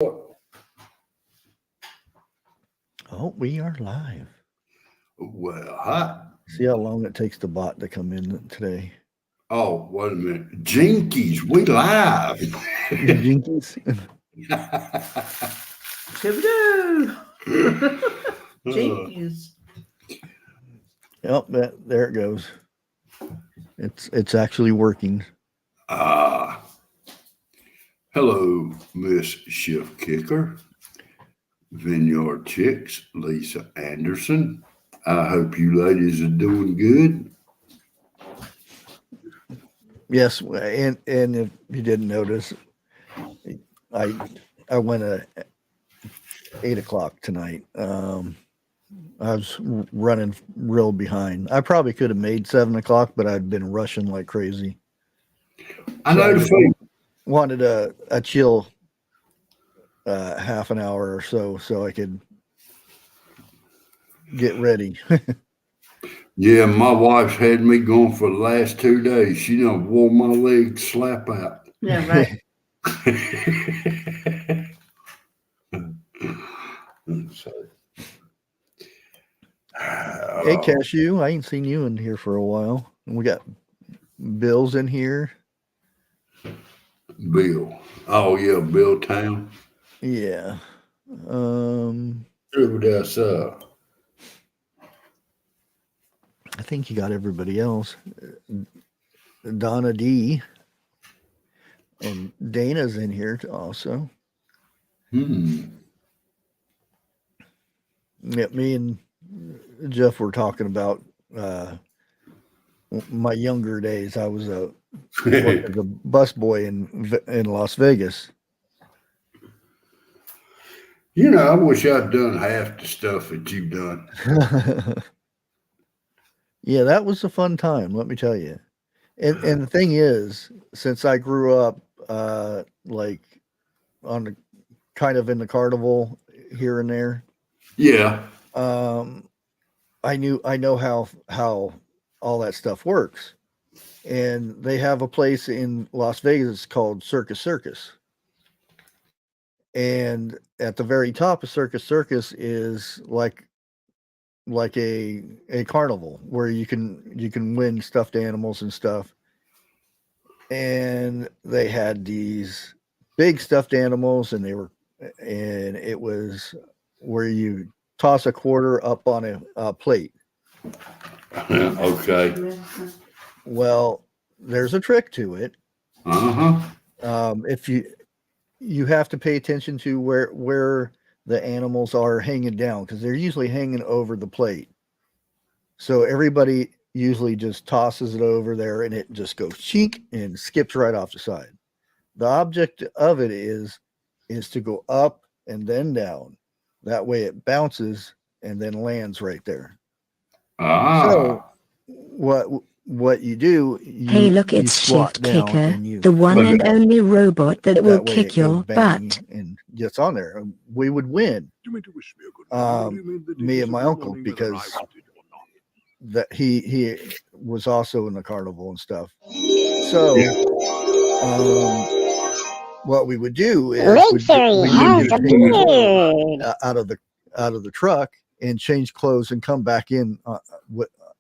Oh, we are live. Well, hi. See how long it takes the bot to come in today. Oh, wait a minute. Jinkies, we live. The Jinkies. Hello. Jinkies. Yep, there it goes. It's actually working. Ah, hello, Miss Shift Kicker, Vineyard Chicks, Lisa Anderson. I hope you ladies are doing good. Yes, and if you didn't notice, I went at 8 o'clock tonight. I was running real behind. I probably could have made 7 o'clock, but I'd been rushing like crazy. I know the feeling. Wanted a chill half an hour or so I could get ready. Yeah, my wife's had me going for the last 2 days. She done wore my legs slap out. Yeah, right. So, Hey, Cashew, I ain't seen you in here for a while. And we got Bill's in here. Bill. Oh yeah, Bill Town. Yeah. That's I think you got everybody else. Donna D. And Dana's in here also. Yeah, me and Jeff were talking about my younger days. I was a bus boy in Las Vegas. You know, I wish I'd done half the stuff that you've done. Yeah, that was a fun time, let me tell you. And the thing is, since I grew up like on the kind of in the carnival here and there. Yeah. I know how all that stuff works. And they have a place in Las Vegas called Circus. And at the very top of Circus is like a carnival where you can win stuffed animals and stuff. And they had these big stuffed animals, and it was where you toss a quarter up on a plate. Okay. Well, there's a trick to it. If you have to pay attention to where the animals are hanging down, because they're usually hanging over the plate. So everybody usually just tosses it over there, and it just goes chink and skips right off the side. The object of it is to go up and then down. That way it bounces and then lands right there. So what you do? Hey, look, it's Shift Kicker, the one and only robot that will kick your butt. And gets on there. We would win. Me and my uncle, because that he was also in the carnival and stuff. So what we would do is we would get out of the truck and change clothes and come back in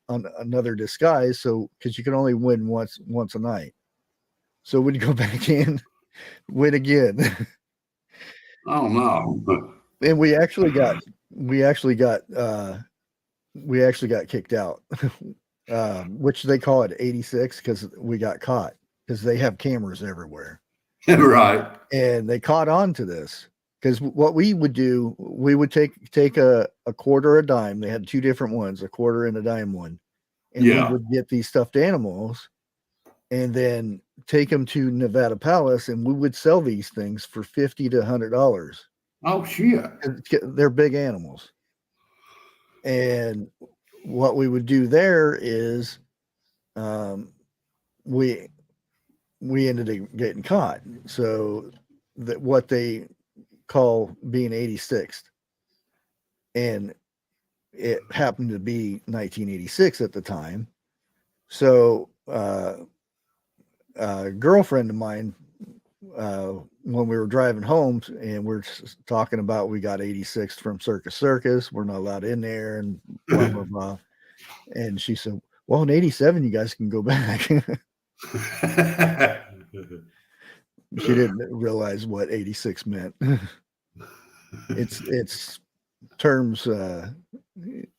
on another disguise. So because you can only win once a night, so we'd go back in, win again. Oh no! And we actually got kicked out, which they call it 86 because we got caught because they have cameras everywhere. Right. And they caught on to this because what we would do, we would take a quarter, a dime. They had two different ones, a quarter and a dime one. And we would get these stuffed animals and then take them to Nevada Palace, and we would sell these things for $50 to $100. Oh shit! They're big animals. And what we would do there is we ended up getting caught. So that what they call being 86th. And it happened to be 1986 at the time. So a girlfriend of mine when we were driving home and we're talking about we got 86th from Circus, we're not allowed in there and blah blah blah. And she said, "Well, in '87, you guys can go back." She didn't realize what 86 meant. It's terms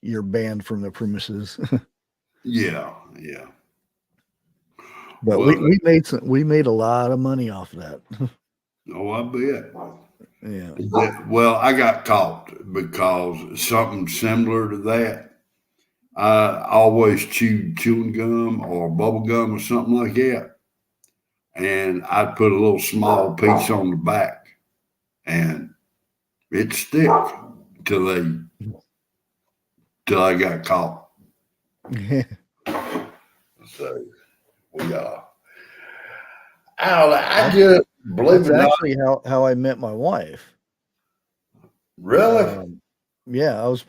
you're banned from the premises. Yeah. But well, we made a lot of money off of that. Oh, I bet. Yeah. Well, I got caught because something similar to that. I always chewed chewing gum or bubble gum or something like that. And I'd put a little small piece on the back and it'd stick till I got caught. So we I just believe that's actually how I met my wife. Really? Yeah, I was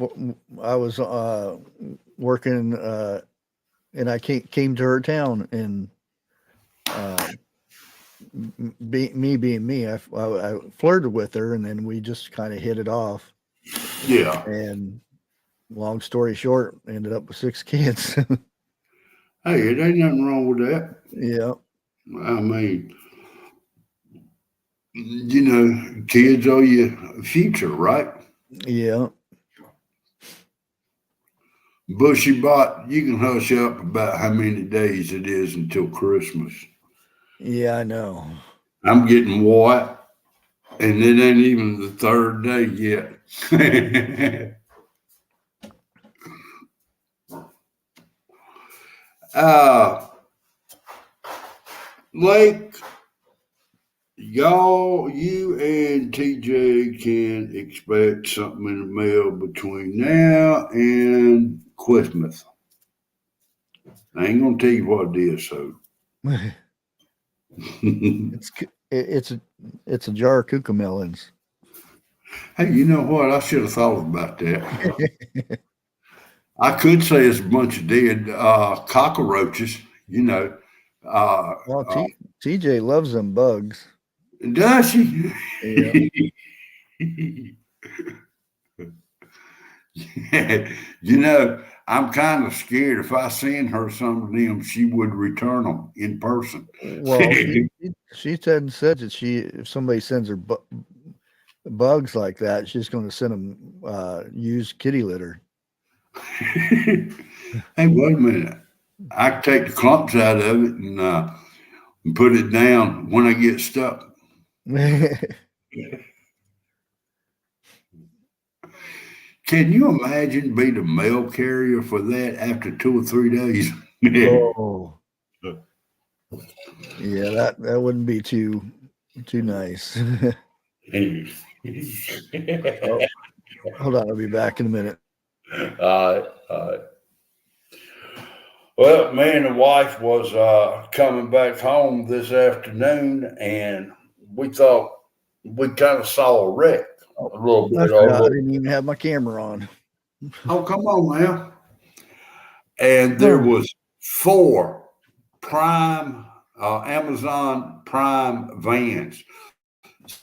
working and I came to her town and being me, I flirted with her and then we just kind of hit it off. Yeah. And long story short, ended up with 6 kids. Hey, it ain't nothing wrong with that. Yeah. I mean, kids are your future, right? Yeah. Bushy bot, you can hush up about how many days it is until Christmas. Yeah, I know. I'm getting white, and it ain't even the 3rd day yet. Lake, you and TJ can expect something in the mail between now and Christmas. I ain't gonna tell you what it is, so. it's a jar of cucamelons. Hey, you know what? I should have thought about that. I could say it's a bunch of dead cockroaches. Well, TJ loves them bugs. Does she? Yeah. I'm kind of scared if I send her some of them, she would return them in person. Well, she said that if somebody sends her bugs like that, she's going to send them used kitty litter. Hey, wait a minute. I can take the clumps out of it and put it down when I get stuck. Can you imagine being a mail carrier for that after 2 or 3 days? Oh, yeah, that wouldn't be too nice. Oh, hold on, I'll be back in a minute. All right. Well, me and the wife was coming back home this afternoon, and we thought we kind of saw a wreck a little bit. I didn't even have my camera on. Oh, come on now. And there was 4 Prime Amazon Prime vans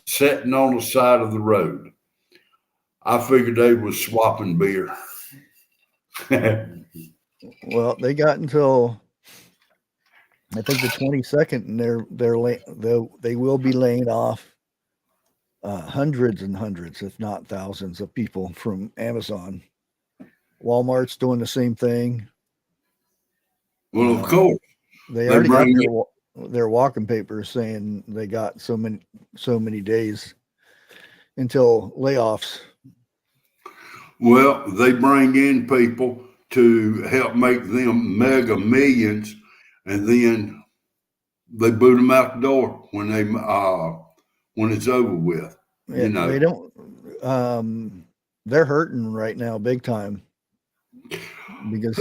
sitting on the side of the road. I figured they was swapping beer. Well, they got until I think the 22nd, and they will be laying off hundreds and hundreds, if not thousands, of people from Amazon. Walmart's doing the same thing. Well, of course, they already got their walking papers saying they got so many days until layoffs. Well, they bring in people to help make them mega millions, and then they boot them out the door when it's over with. Yeah, they don't. They're hurting right now, big time, because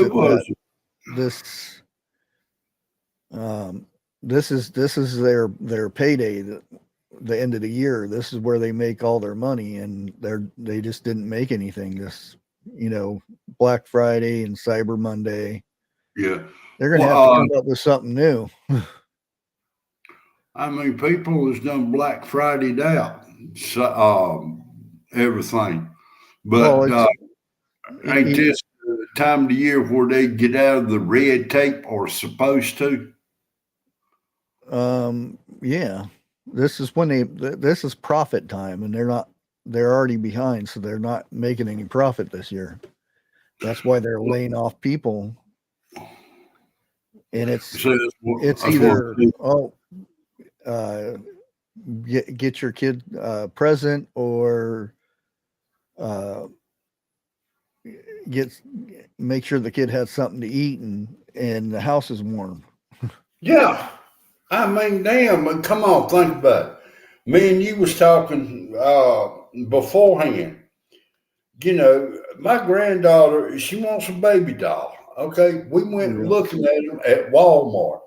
this is their payday. The end of the year. This is where they make all their money, and they just didn't make anything. This, Black Friday and Cyber Monday. Yeah, they're going to have to come up with something new. I mean, people has done Black Friday out, so, everything. Well, But it's ain't it, this the time of the year where they get out of the red tape or supposed to? yeah. This is when this is profit time, and they're already behind, so they're not making any profit this year. That's why they're laying off people, and So it's that's what either uh, get your kid present or uh, get make sure the kid has something to eat and the house is warm. yeah. I mean, damn, come on, think about it. Me and you was talking beforehand. You know, my granddaughter, she wants a baby doll. Okay, we went Yeah, looking at them at Walmart.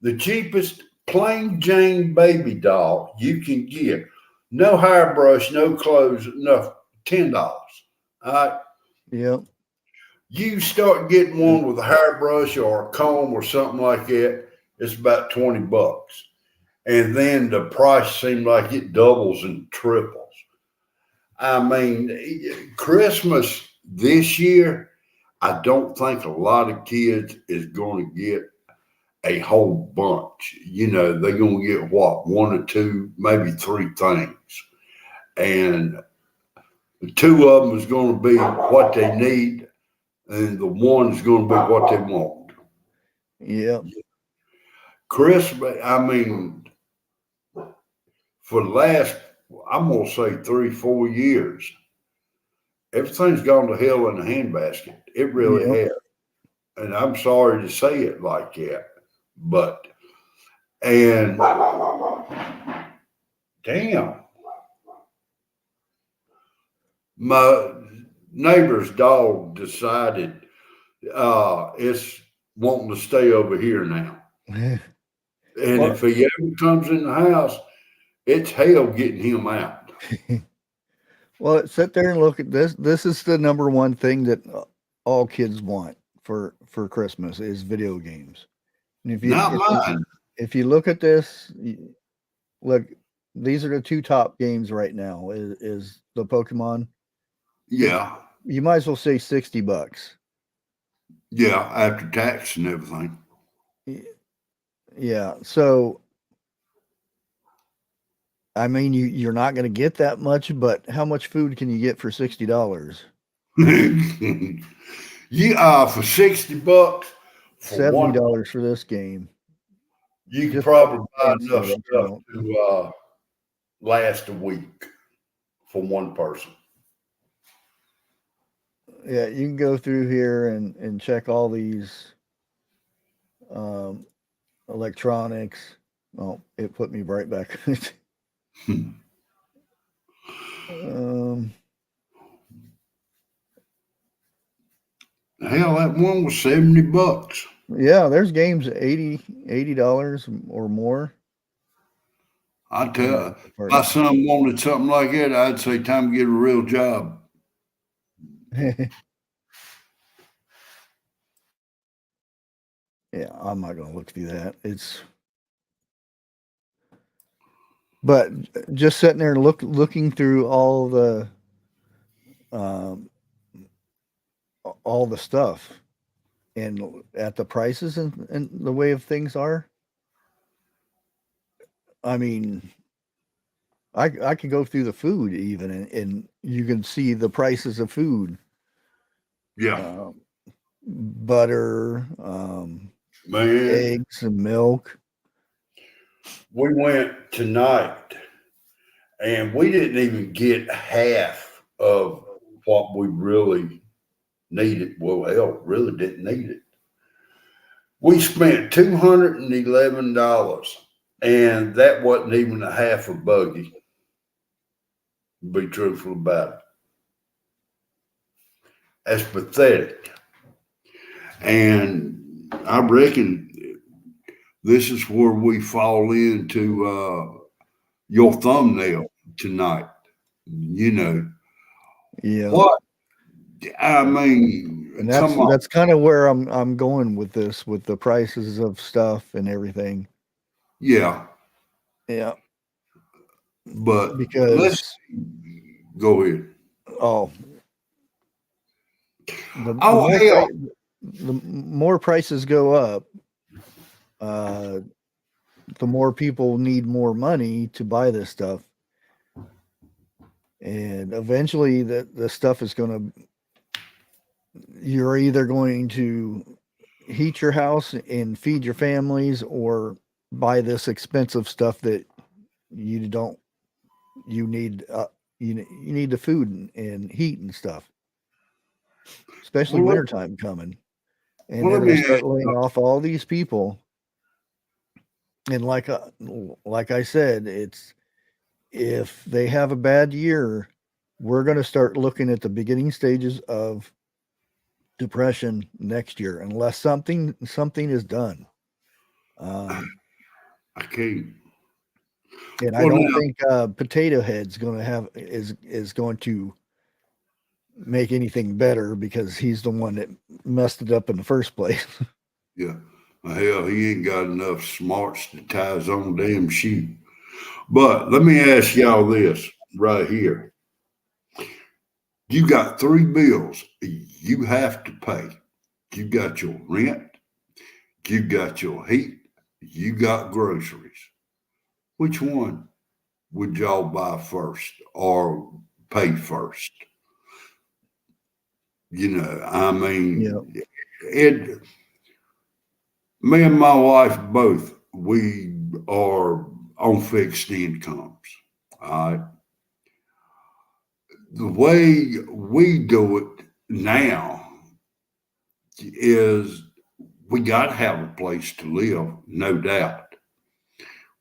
The cheapest plain Jane baby doll you can get, no hairbrush, no clothes, no $10. All right, yeah, you start getting one with a hairbrush or a comb or something like that, it's about $20. And then the price seemed like it doubles and triples. I mean, Christmas this year, I don't think a lot of kids is going to get a whole bunch. You know, they're going to get what, one or two, maybe three things. And two of them is going to be what they need, and the one is going to be what they want. yeah. Christmas, I mean, for the last, I'm going to say 3, 4 years, everything's gone to hell in a handbasket. It really Yep. has. And I'm sorry to say it like that, but, and damn, my neighbor's dog decided it's wanting to stay over here now. And Well, if he ever comes in the house, it's hell getting him out. well, sit there and look at this. This is the number one thing that all kids want for Christmas is video games. And Not mine. if you look at this, look, these are the two top games right now. Is the Pokemon? Yeah. You might as well say $60. Yeah. After tax and everything. Yeah. So I mean, you're not going to get that much, but how much food can you get for $60? Yeah, for $60 for one, $70 for this game. you can Just probably buy and enough setup, you stuff know. to last a week for one person. Yeah, you can go through here and check all these um, electronics. Oh, it put me right back. um, Hell, that one was $70. yeah, there's games $80 or more. I tell my son wanted something like that, I'd say time to get a real job. Yeah, I'm not going to look through that. But just sitting there and looking through um, all the stuff and at the prices and the way of things are. I mean, I could go through the food even and you can see the prices of food. Yeah. Butter, Man, eggs and milk. we went tonight and we didn't even get half of what we really needed. Well, hell, really didn't need it. We spent $211, and that wasn't even a half a buggy. To be truthful about it, that's pathetic. And I reckon this is where we fall into your thumbnail tonight. You know Yeah. what? I mean, And come on. that's kind of where I'm going with this with the prices of stuff and everything. Yeah. Yeah. But Because go ahead. Oh, the Oh, more hell. the more prices go up, the more people need more money to buy this stuff, and eventually the stuff is going to. You're either going to heat your house and feed your families, or buy this expensive stuff that you don't. You need you need the food and heat and stuff, especially Well, wintertime coming. And they're let going to me ask start laying off all these people. And like I said, it's if they have a bad year, we're going to start looking at the beginning stages of depression next year, unless something is done. I can't. And I Well, don't now, think Potato Head's going to have is going to make anything better, because he's the one that messed it up in the first place. yeah. Well, hell, he ain't got enough smarts to tie his own damn shoe. But let me ask y'all this right here. You got three bills you have to pay. You got your rent, you got your heat, you got groceries. Which one would y'all buy first or pay first? I Yeah. mean, it. Me and my wife both, we are on fixed incomes. All right. The way we do it now is we got to have a place to live, no doubt.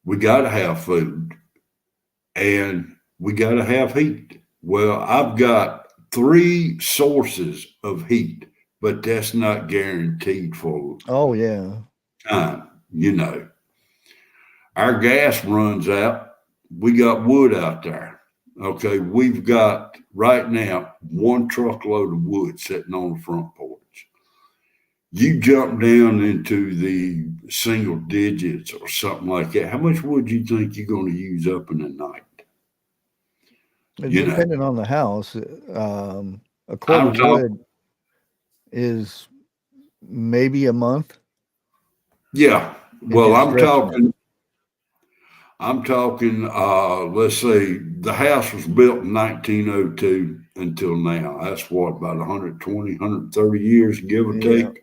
We got to have food and we got to have heat. Well, I've got three sources of heat, but that's not guaranteed for Oh yeah. time. Our gas runs out. We got wood out there. Okay, we've got right now one truckload of wood sitting on the front porch. You jump down into the single digits or something like that. How much wood do you think you're going to use up in a night? And You know, depending on the house, a cord I'm of talking. wood is maybe a month, Yeah. if Well, you're I'm stretching it. talking. I'm talking. Let's say the house was built in 1902 until now. That's what, about 120, 130 years, give or Yeah. take.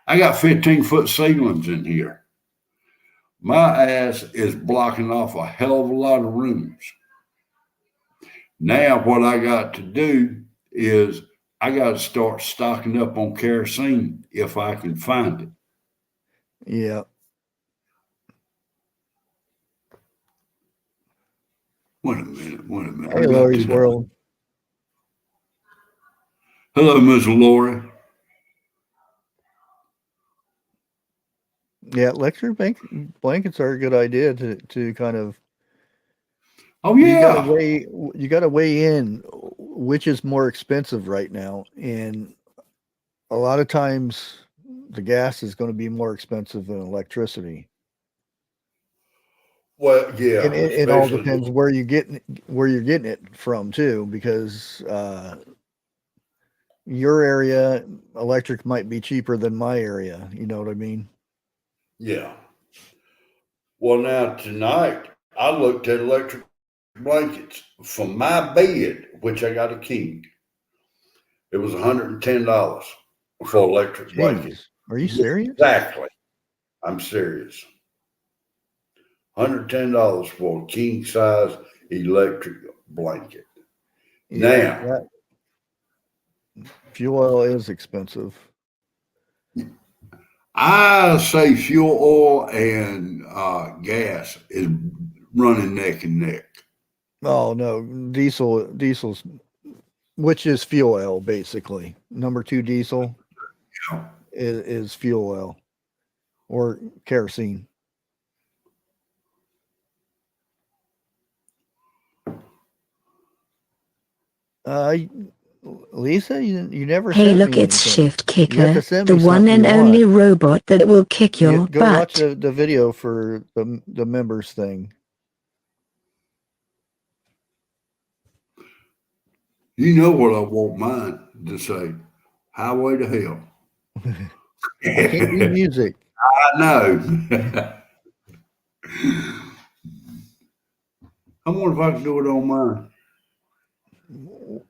I got 15-foot ceilings in here. My ass is blocking off a hell of a lot of rooms. Now, what I got to do is I got to start stocking up on kerosene if I can find it. Yeah. Wait a minute. Wait a minute. I Hey, got to Lori's do. World. Hello, Miss Lori. Yeah, blankets are a good idea to kind of Oh, you got to yeah. weigh in which is more expensive right now, and a lot of times the gas is going to be more expensive than electricity. Well, And yeah, it all especially. depends where you're getting it from too, because your area electric might be cheaper than my area. You know what I mean? Yeah. Well, now tonight I looked at electric blankets for my bed, which I got a king. It was $110 for electric blanket. Jeez, are you serious? Exactly. I'm serious. $110 for a king size electric blanket. Yeah, Now, that fuel oil is expensive. I say fuel oil and gas is running neck and neck. Oh no, diesel's which is fuel oil basically. Number two diesel Yeah. is fuel oil or kerosene. I Lisa, you never Hey, sent look, me it's anything. Shift You have Kicker, to send the me one something and you only want. robot that will kick your Go watch butt. the video for the members thing. You know what I want mine to say? Highway to Hell. I can't do music. I know. I wonder if I can do it on mine.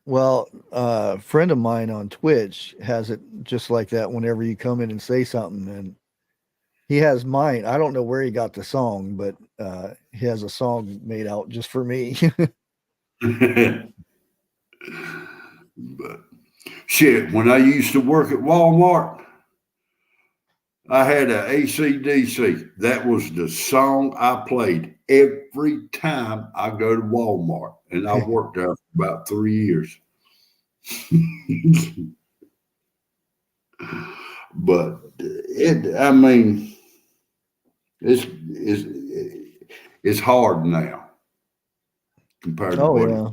Well, a friend of mine on Twitch has it just like that whenever you come in and say something, and he has mine. I don't know where he got the song, but he has a song made out just for me. But shit, when I used to work at Walmart, I had a AC/DC. That was the song I played every time I go to Walmart, and I worked there for about 3 years. But I mean, it's hard now compared to Oh what yeah.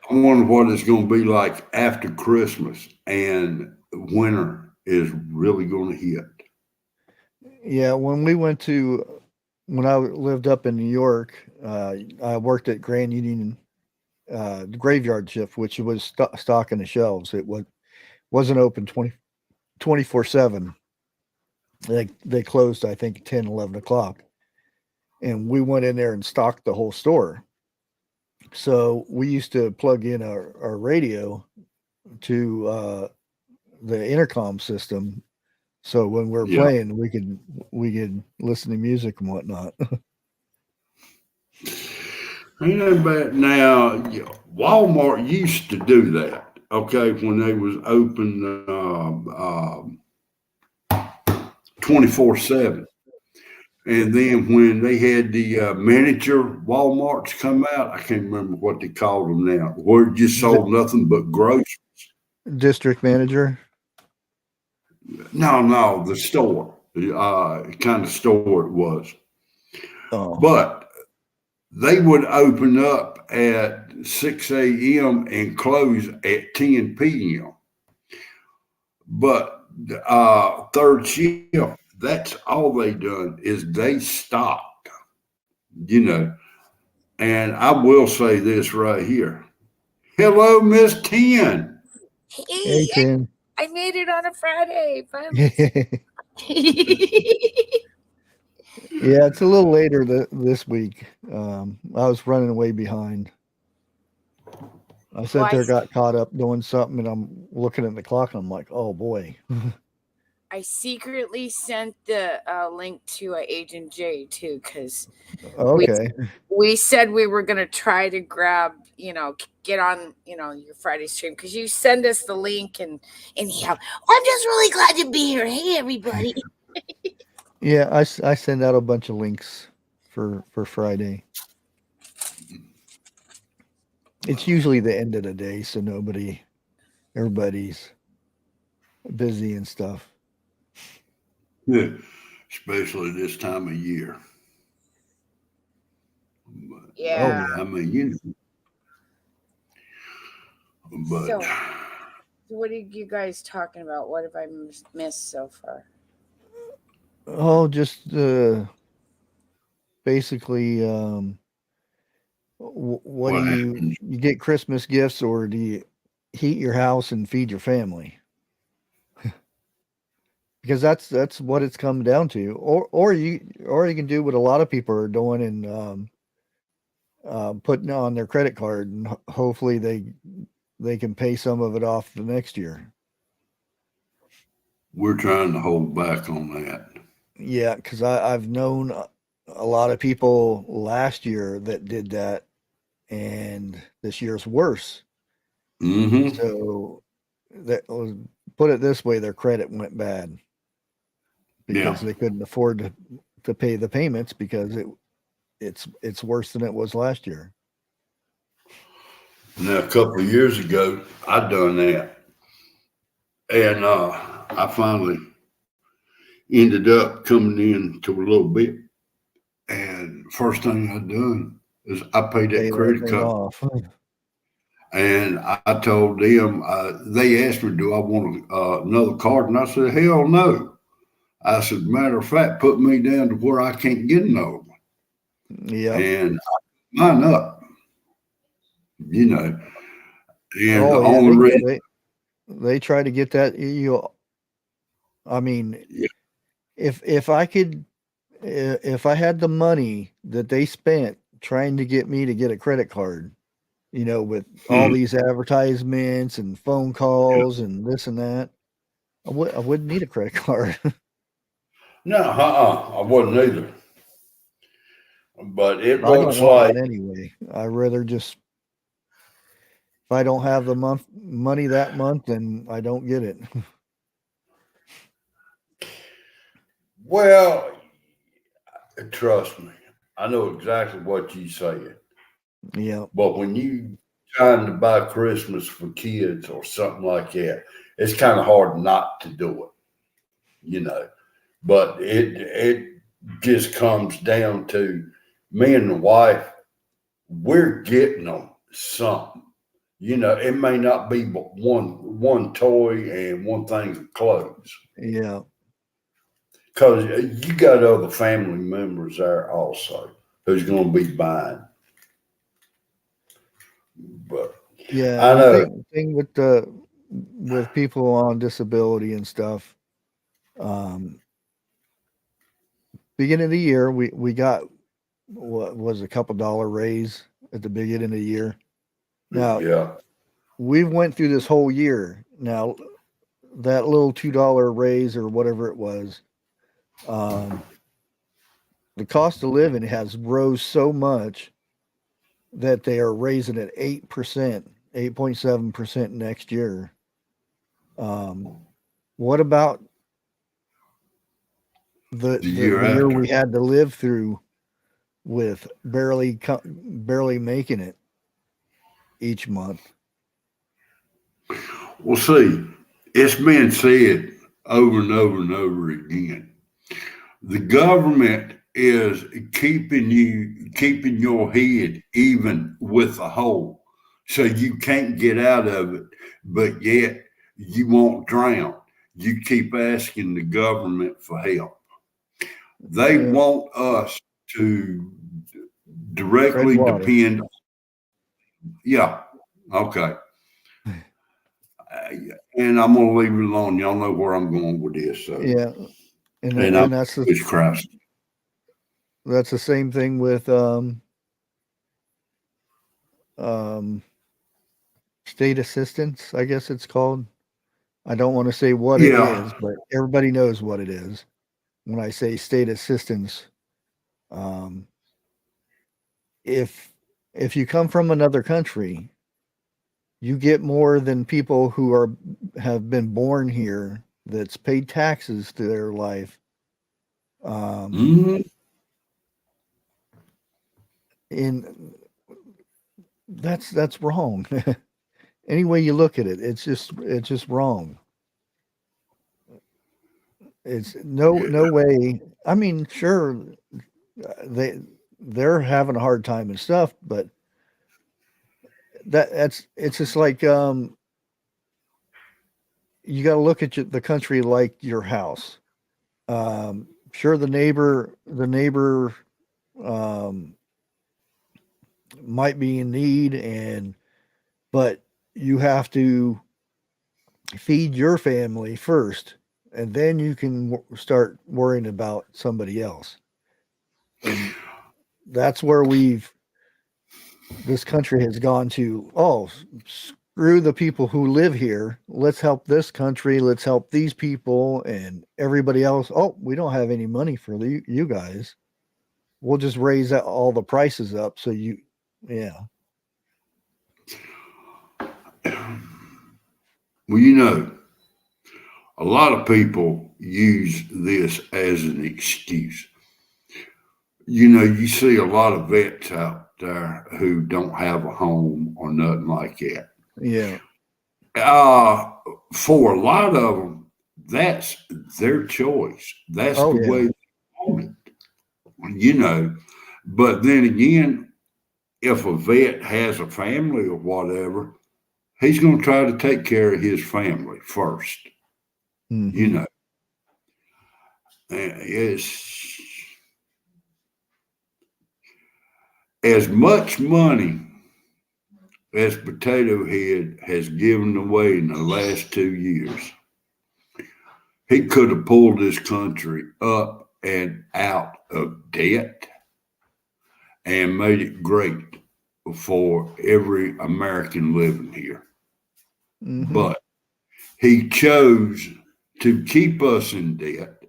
I wonder what it's going to be like after Christmas and winter is really going to hit. Yeah, when I lived up in New York, I worked at Grand Union graveyard shift, which was stocking the shelves. It wasn't open 24/7. They closed, I think, 10, 11 o'clock. And we went in there and stocked the whole store. So we used to plug in our radio to the intercom system. So when we're Yeah. playing, we could listen to music and whatnot. Ain't that bad. Now, Walmart used to do that, okay, when they was open 24/7. And then when they had the miniature Walmarts come out, I can't remember what they called them now, where it just sold nothing but groceries. District manager. No, the store, kind of store it was. Oh, But they would open up at 6 a.m. and close at 10 p.m. But third shift, that's all they done is they stopped, And I will say this right here. Hello, Miss 10. hey, Hey, Tim. I made it on a Friday. Yeah, it's a little later this week. I was running way behind. I sat there, got caught up doing something, and I'm looking at the clock, and I'm like, "Oh boy!" I secretly sent the link to Agent J too, because Okay. we said we were gonna try to grab, get on, your Friday stream, because you send us the link and yeah, I'm just really glad to be here. Hey, everybody. Yeah, I send out a bunch of links for Friday. It's usually the end of the day, so everybody's busy and stuff. Yeah, especially this time of year. But, Yeah. I mean, but so, what are you guys talking about? What have I missed so far? Oh, just basically, what do you get Christmas gifts, or do you heat your house and feed your family? Because that's what it's come down to, or you can do what a lot of people are doing and putting on their credit card, and hopefully they can pay some of it off the next year. We're trying to hold back on that. Yeah, because I've known a lot of people last year that did that, and this year's worse. Mm-hmm. So that put it this way, their credit went bad because they couldn't afford to pay the payments because it's worse than it was last year. Now, a couple of years ago, I done that, and I finally ended up coming in to a little bit. And first thing I done is I paid that credit card. Off. And I told them, they asked me, do I want another card? And I said, hell no. I said, matter of fact, put me down to where I can't get another one. Yeah. And mine up, you know. And the Oh, yeah. only reason. They try to get that. I mean, Yeah. if I could, if I had the money that they spent trying to get me to get a credit card, with all these advertisements and phone calls and this and that, I wouldn't need a credit card. No, I wouldn't either. But it I don't looks want like one anyway. I'd rather just, if I don't have the money that month, then I don't get it. well, trust me, I know exactly what you saying. Yeah. But when you trying to buy Christmas for kids or something like that, it's kind of hard not to do it, But it just comes down to me and the wife, we're getting them something. It may not be but one toy and one thing of clothes. Yeah. Because you got other family members there also who's going to be buying. But yeah, I know. The thing with people on disability and stuff, beginning of the year, we got what was a couple dollar raise at the beginning of the year. Now, yeah, we went through this whole year. Now, that little $2 raise or whatever it was, the cost of living has rose so much that they are raising it 8%, 8.7% next year. What about the year we had to live through with barely making it each month? Well, see, it's been said over and over and over again. The government is keeping your head even with a hole, so you can't get out of it, but yet you won't drown. You keep asking the government for help. They want us to directly depend. Yeah. Okay. And I'm going to leave it alone. Y'all know where I'm going with this. So. Yeah. And that's the Bushcraft. That's the same thing with state assistance, I guess it's called. I don't want to say what it is, but everybody knows what it is. When I say state assistance, if you come from another country, you get more than people who have been born here, that's paid taxes through their life. And that's wrong. Any way you look at it, it's just wrong. It's no way. I mean, sure, they're having a hard time and stuff, but it's just like you got to look at the country like your house. Sure, the neighbor might be in need, but you have to feed your family first, and then you can start worrying about somebody else. And that's where this country has gone to. Oh, screw the people who live here. Let's help this country. Let's help these people, and everybody else. Oh, we don't have any money for you guys. We'll just raise all the prices up. So yeah. Well, a lot of people use this as an excuse. You see a lot of vets out there who don't have a home or nothing like that. Yeah. For a lot of them, that's their choice. That's the way they want it. But then again, if a vet has a family or whatever, he's going to try to take care of his family 1st. Mm-hmm. You know, it's as much money as Potato Head has given away in the last 2 years. He could have pulled this country up and out of debt and made it great for every American living here. Mm-hmm. But he chose to keep us in debt.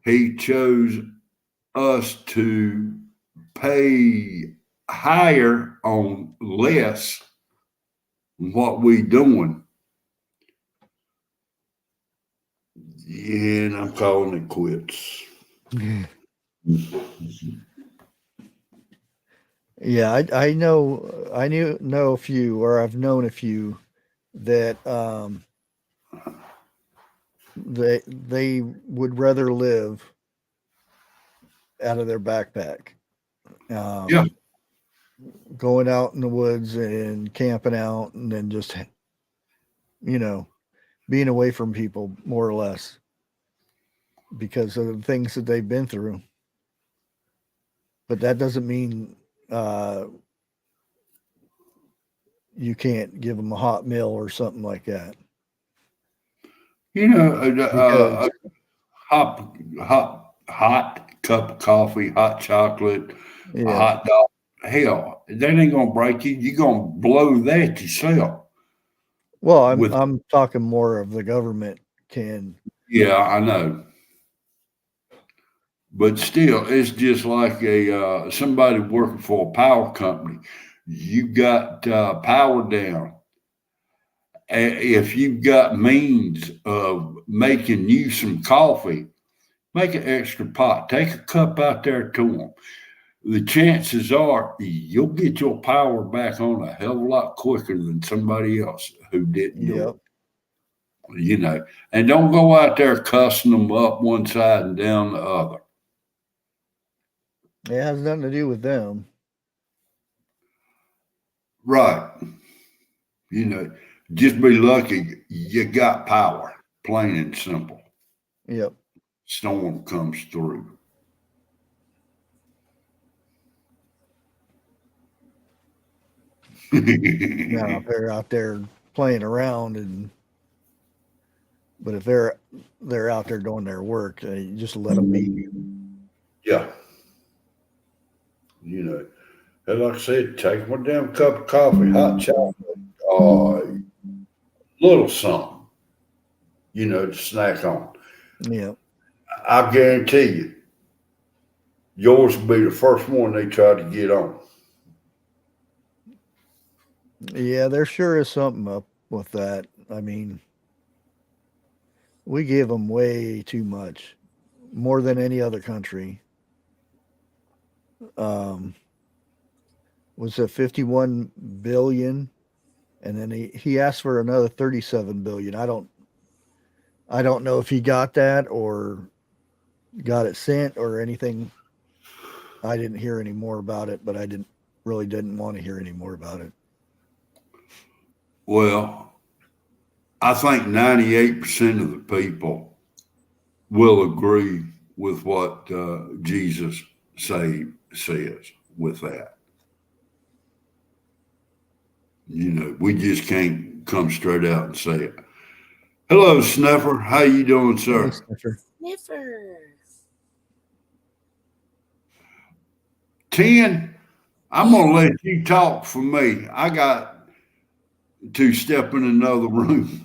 He chose us to pay higher on less than what we doing. Yeah, and I'm calling it quits. Yeah, I know know a few, or I've known a few that they would rather live out of their backpack. Yeah. Going out in the woods and camping out, and then just, being away from people more or less because of the things that they've been through. But that doesn't mean you can't give them a hot meal or something like that. You know, Because hot cup of coffee, hot chocolate, a yeah, hot dog. Hell, that ain't gonna break you. You're gonna blow that yourself. well, With I'm talking more of the government can. yeah, I know, but still, it's just like a somebody working for a power company. You got power down. If you've got means of making you some coffee, make an extra pot. Take a cup out there to them. The chances are you'll get your power back on a hell of a lot quicker than somebody else who didn't do Yep. it. And don't go out there cussing them up one side and down the other. It has nothing to do with them. Right. You know, just be lucky you got power, plain and simple. Yep. Storm comes through. Now, if they're out there playing around, but if they're out there doing their work, you just let them be. Yeah. You know, and like I said, take my damn cup of coffee, hot chocolate, little something, to snack on. Yeah. I guarantee you, yours will be the first one they try to get on. Yeah, there sure is something up with that. I mean, we give them way too much, more than any other country. Um, was it 51 billion, and then he asked for another 37 billion. I don't know if he got that or got it sent or anything. I didn't hear any more about it, but I didn't want to hear any more about it. Well, I think 98% of the people will agree with what Jesus says with that. We just can't come straight out and say it. Hello, Sniffer. How you doing, sir? Hey, Sniffer. Sniffer. 10, I'm going to let you talk for me. I got to step in another room.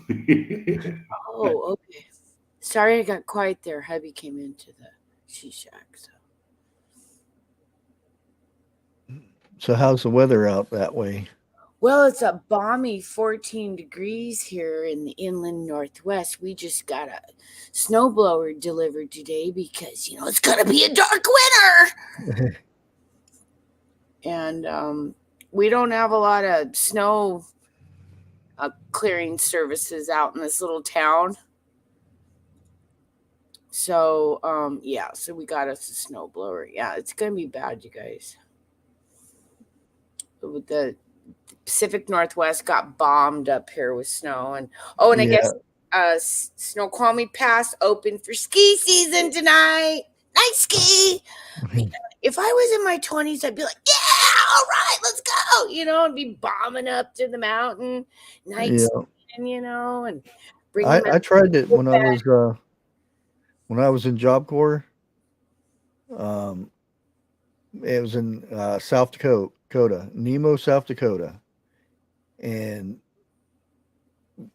Oh, okay. Sorry I got quiet there. Hubby came into the she shack. So how's the weather out that way? Well, it's a balmy 14 degrees here in the inland northwest. We just got a snowblower delivered today because, it's going to be a dark winter. And we don't have a lot of snow clearing services out in this little town. So, so we got us a snowblower. Yeah, it's going to be bad, you guys. With the Pacific Northwest got bombed up here with snow. And I guess Snoqualmie Pass open for ski season tonight. Night ski. If I was in my 20s, I'd be like, yeah, all right, let's go. And be bombing up to the mountain, night skiing, and I tried it when I was in Job Corps. It was in South Dakota, Nemo, South Dakota, and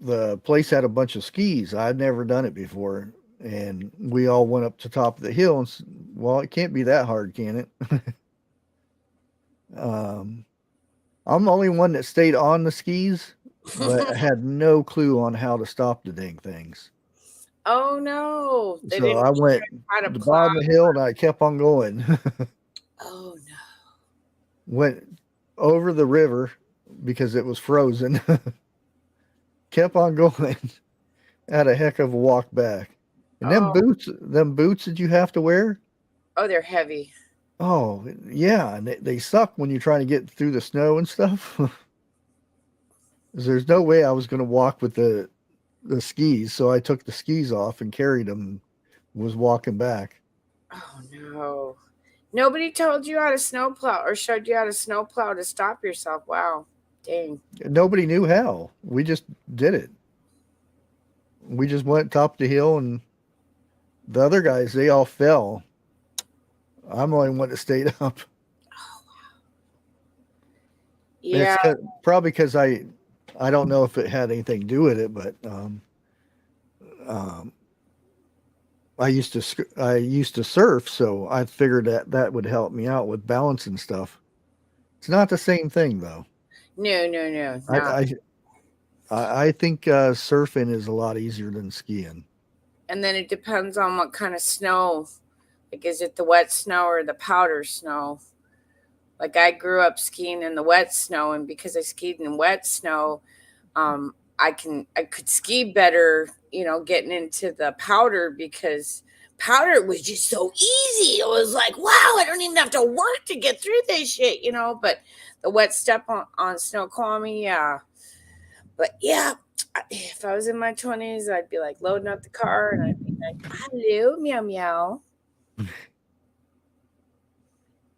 the place had a bunch of skis. I'd never done it before, and we all went up to the top of the hill. And well, it can't be that hard, can it? I'm the only one that stayed on the skis, but had no clue on how to stop the dang things. Oh no! So I went to the bottom of the hill and I kept on going. Oh no! Went over the river because it was frozen. Kept on going. Had a heck of a walk back. And them boots that you have to wear. Oh, they're heavy. Oh yeah, and they suck when you're trying to get through the snow and stuff. There's no way I was going to walk with the skis, so I took the skis off and carried them. Was walking back. Oh no! Nobody told you how to snowplow or showed you how to snowplow to stop yourself. Wow, dang! Nobody knew how. We just did it. We just went top of the hill, and the other guys, they all fell. I'm the only one that stayed up. Oh wow! Yeah, it's probably because I don't know if it had anything to do with it, but I used to surf, so I figured that would help me out with balance and stuff. It's not the same thing, though. No. I think surfing is a lot easier than skiing. And then it depends on what kind of snow. Like, is it the wet snow or the powder snow? Like, I grew up skiing in the wet snow, and because I skied in wet snow, I could ski better, getting into the powder, because powder was just so easy. It was like, wow, I don't even have to work to get through this shit, but the wet stuff on Snoqualmie, yeah. But yeah, if I was in my 20s, I'd be like loading up the car and I'd be like, hello, meow meow.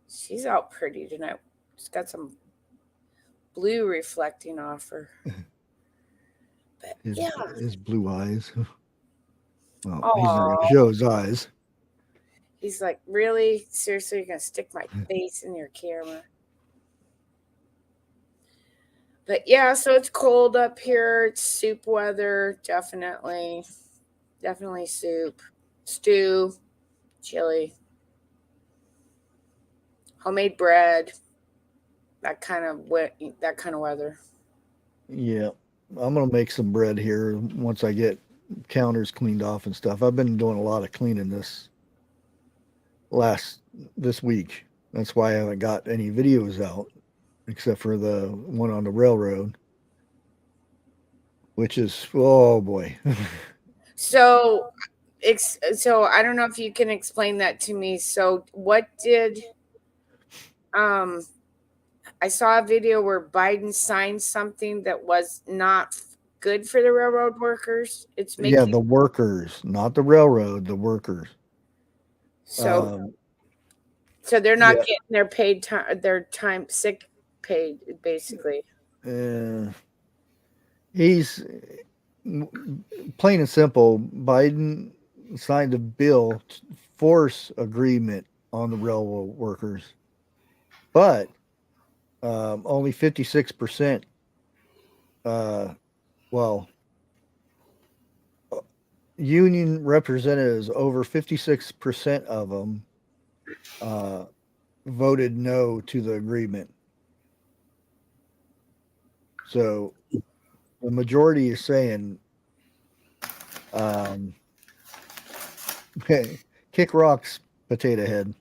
She's out pretty tonight. She's got some blue reflecting off her. But his blue eyes. Well, he's not going to show his eyes. He's like, really? Seriously, you're going to stick my face in your camera? But yeah, so it's cold up here. It's soup weather, definitely. Definitely soup. Stew, chili, homemade bread. That kind of weather. Yeah. I'm going to make some bread here once I get counters cleaned off and stuff. I've been doing a lot of cleaning this week. That's why I haven't got any videos out, except for the one on the railroad, which is, oh boy. So I don't know if you can explain that to me. So what did, I saw a video where Biden signed something that was not good for the railroad workers. The workers, not the railroad, the workers. So they're not getting their paid time, their time sick paid, basically. He's plain and simple. Biden signed a bill to force agreement on the railroad workers, but only 56%. Union representatives, over 56% of them voted no to the agreement. So the majority is saying, kick rocks, potato head.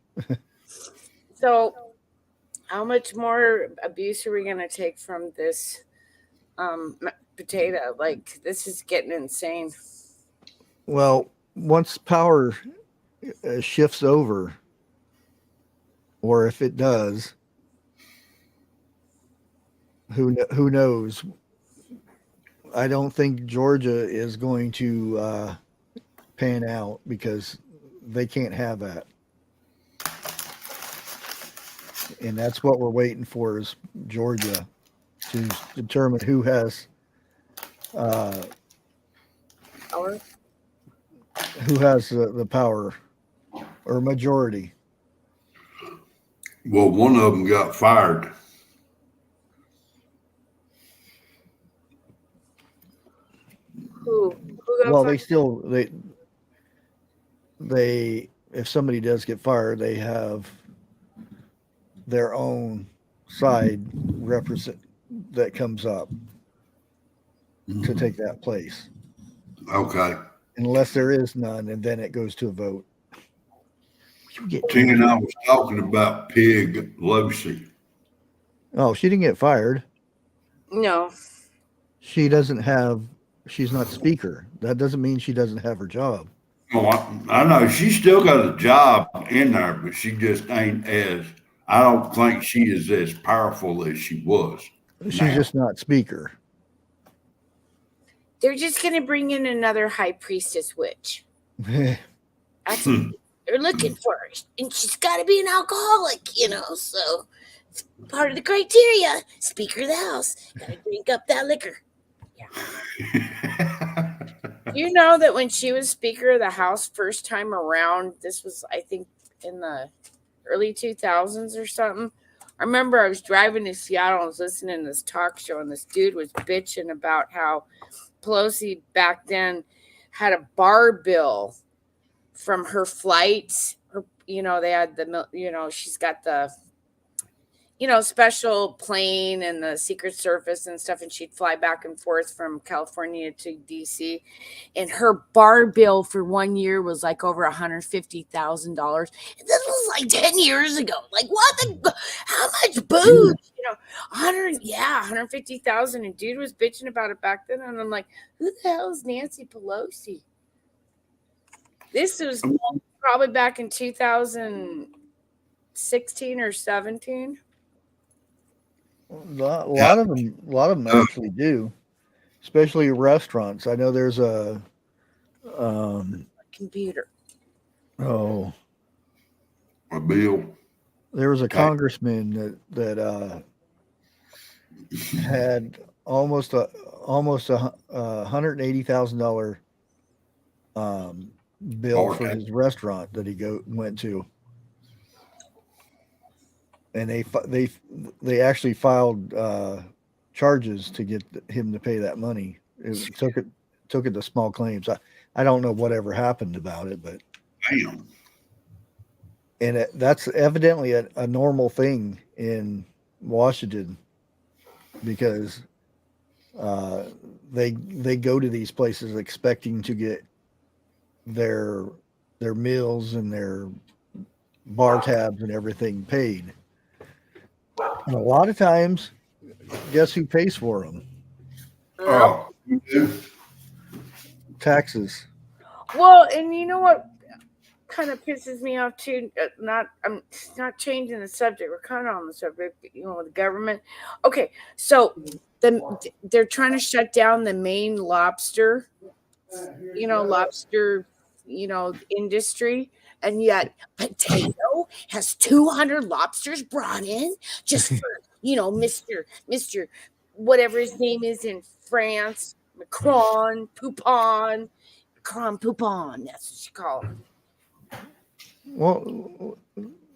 So how much more abuse are we going to take from this potato? Like, this is getting insane. Well, once power shifts over, or if it does, who knows? I don't think Georgia is going to pan out because they can't have that. And that's what we're waiting for is Georgia to determine who has Power. the power or majority. Well, one of them got fired. Who got Well, fired? they if somebody does get fired, they have their own side represent that comes up to take that place. Okay. Unless there is none, and then it goes to a vote. Tina and I was talking about Pig Lucy. Oh, she didn't get fired. No. She's not speaker. That doesn't mean she doesn't have her job. Oh, I know she's still got a job in there, but she just ain't as, I don't think she is as powerful as she was. She's just not speaker. They're just going to bring in another high priestess witch. That's what they're looking for. And she's got to be an alcoholic, so it's part of the criteria. Speaker of the house. Got to drink up that liquor. Yeah. You know that when she was Speaker of the House first time around, this was, I think, in the early 2000s or something. I remember I was driving to Seattle and was listening to this talk show, and this dude was bitching about how Pelosi back then had a bar bill from her flights. They had she's got the special plane and the Secret Service and stuff, and she'd fly back and forth from California to DC, and her bar bill for 1 year was like over $150,000. And this was like 10 years ago. Like, how much booze? 150,000, and dude was bitching about it back then, and I'm like, who the hell is Nancy Pelosi? This was probably back in 2016 or 17. A lot of them actually do, especially restaurants. I know there's a computer. Oh, a bill. There was a congressman that had almost $180,000 bill for his restaurant that he went to. And they actually filed charges to get him to pay that money. It took it to small claims. I don't know whatever happened about it, but damn. And that's evidently a normal thing in Washington because they go to these places expecting to get their meals and their bar tabs and everything paid. And a lot of times, guess who pays for them? Taxes. Well, and you know what kind of pisses me off too? I'm not changing the subject. We're kind of on the subject, the government. Okay, so they're trying to shut down the Maine lobster, industry. And yet Potato has 200 lobsters brought in just for, Mr. whatever his name is in France, Macron Poupon. That's what you call him. Well,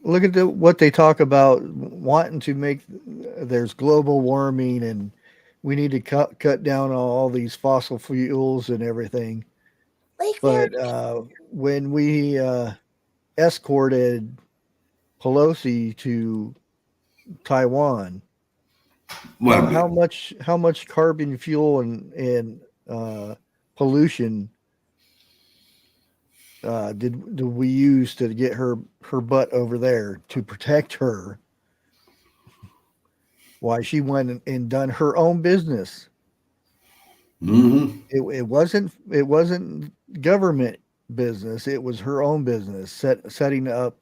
look at what they talk about wanting to make. There's global warming and we need to cut down on all these fossil fuels and everything. But when we escorted Pelosi to Taiwan, how much carbon fuel and pollution did we use to get her butt over there to protect her? Why she went and done her own business. Mm-hmm. It wasn't government business. It was her own business, setting up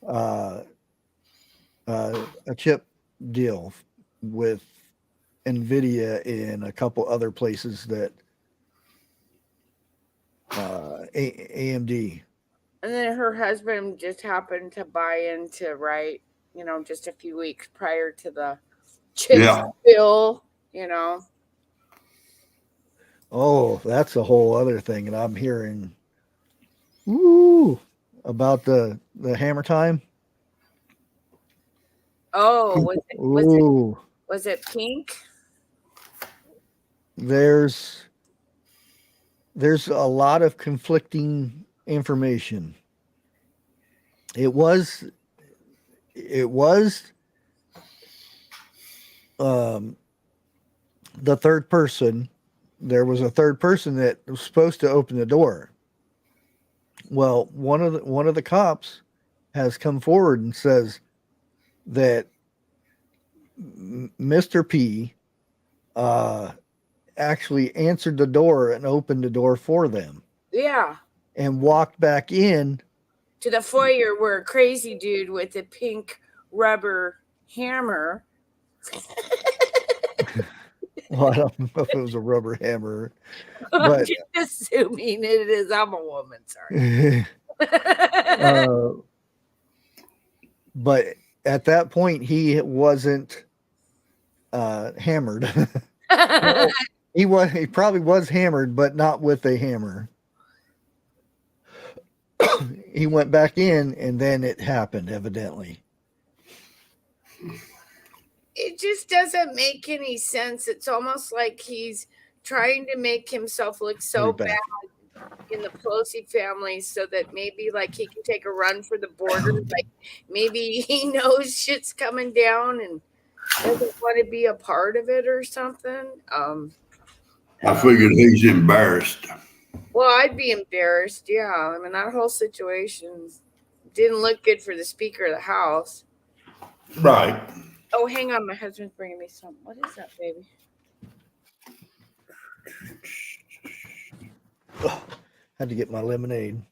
a chip deal with NVIDIA and a couple other places that AMD. And then her husband just happened to buy into right, just a few weeks prior to the chip spill, Oh, that's a whole other thing, and I'm hearing about the hammer time. Oh, was it pink? There's a lot of conflicting information. It was the third person. There was a third person that was supposed to open the door. Well, one of the cops has come forward and says that Mr. P actually answered the door and opened the door for them. Yeah. And walked back in to the foyer where a crazy dude with a pink rubber hammer. Well, I don't know if it was a rubber hammer. I'm just assuming it is. I'm a woman, sorry. But at that point, he wasn't hammered. He probably was hammered, but not with a hammer. He went back in, and then it happened, evidently. It just doesn't make any sense. It's almost like he's trying to make himself look so bad in the Pelosi family so that maybe like he can take a run for the border. Like maybe he knows shit's coming down and doesn't want to be a part of it or something. I figured he's embarrassed. Well, I'd be embarrassed. Yeah. I mean, that whole situation didn't look good for the Speaker of the House. Right. Oh, hang on. My husband's bringing me some. What is that, baby? Had to get my lemonade.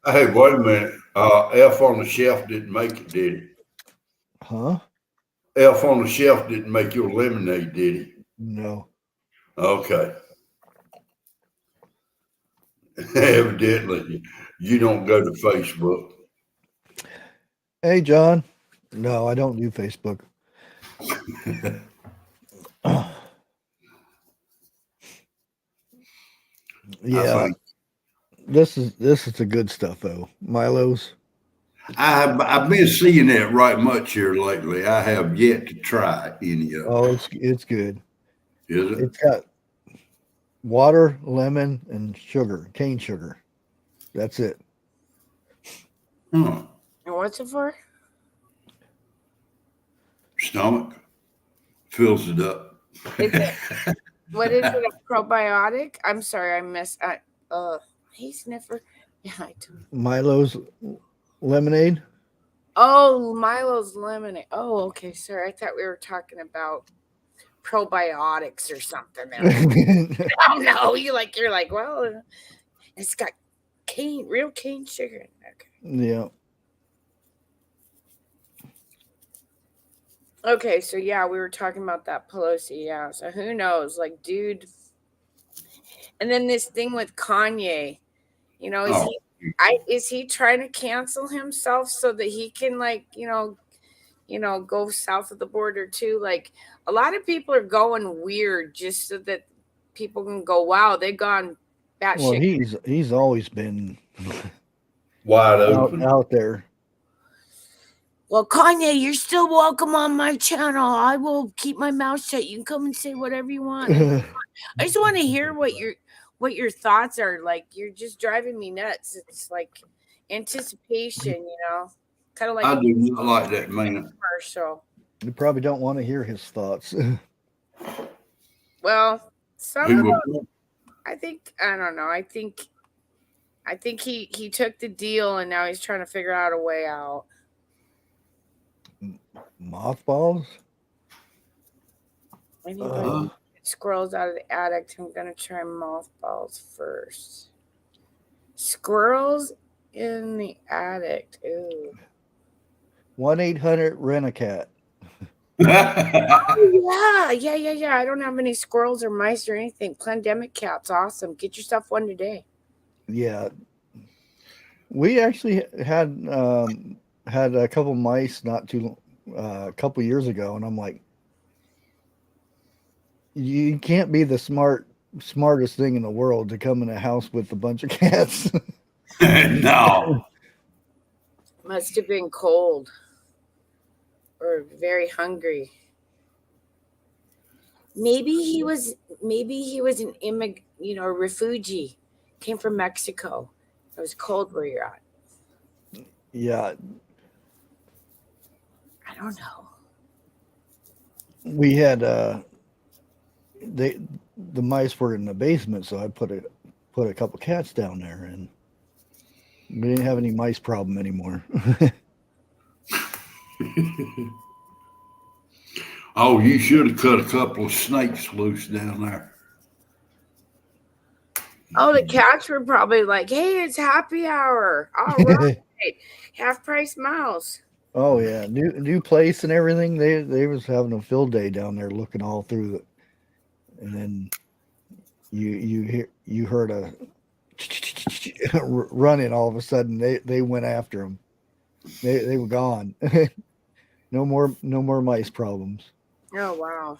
Hey, wait a minute. Elf on the Shelf didn't make it, did he? Huh? Elf on the Shelf didn't make your lemonade, did he? No. Okay. Evidently, you don't go to Facebook. Hey, John. No, I don't do Facebook. Yeah. This is the good stuff though. Milo's. I've been seeing that right much here lately. I have yet to try any of it. Oh, it's good. Is it? It's got water, lemon, and sugar, cane sugar. That's it. Huh. And what's it for? Stomach. Fills it up. What is it? A probiotic? I'm sorry, I missed. Hey, sniffer. Yeah, I do. Milo's lemonade. Oh, Milo's lemonade. Oh, okay. Sorry, I thought we were talking about probiotics or something. Oh no, you're like, well, it's got real cane sugar. Okay. Yeah. Okay, so yeah, we were talking about that Pelosi. Yeah, so who knows? Like, dude. And then this thing with Kanye, is he trying to cancel himself so that he can go south of the border too? Like, a lot of people are going weird just so that people can go, wow, they've gone batshit. Well, he's always been wide open out there. Well, Kanye, you're still welcome on my channel. I will keep my mouth shut. You can come and say whatever you want. I just want to hear what your thoughts are. Like, you're just driving me nuts. It's like anticipation, kind of like I do not like that man. Commercial. You probably don't want to hear his thoughts. Well, some of them, I don't know. I think he took the deal and now he's trying to figure out a way out. Mothballs? Anybody squirrels out of the attic? I'm gonna try mothballs first. Squirrels in the attic. Ooh. 1-800-Rent-A-Cat. Oh, yeah. I don't have any squirrels or mice or anything. Pandemic cats, awesome. Get yourself one today. Yeah, we actually had a couple mice not too a couple years ago, and I'm like, you can't be the smartest thing in the world to come in a house with a bunch of cats. No. Must have been cold or very hungry. Maybe he was an a refugee. Came from Mexico. It was cold where you're at. Yeah, I don't know. we had the mice were in the basement, so I put a couple cats down there, and we didn't have any mice problem anymore. Oh, you should have cut a couple of snakes loose down there. Oh, the cats were probably like, "Hey, it's happy hour! All right, half price mouse." Oh yeah, new place and everything. They was having a field day down there, looking all through it, and then you heard a running. All of a sudden, they went after him. They were gone. No more mice problems. Oh wow!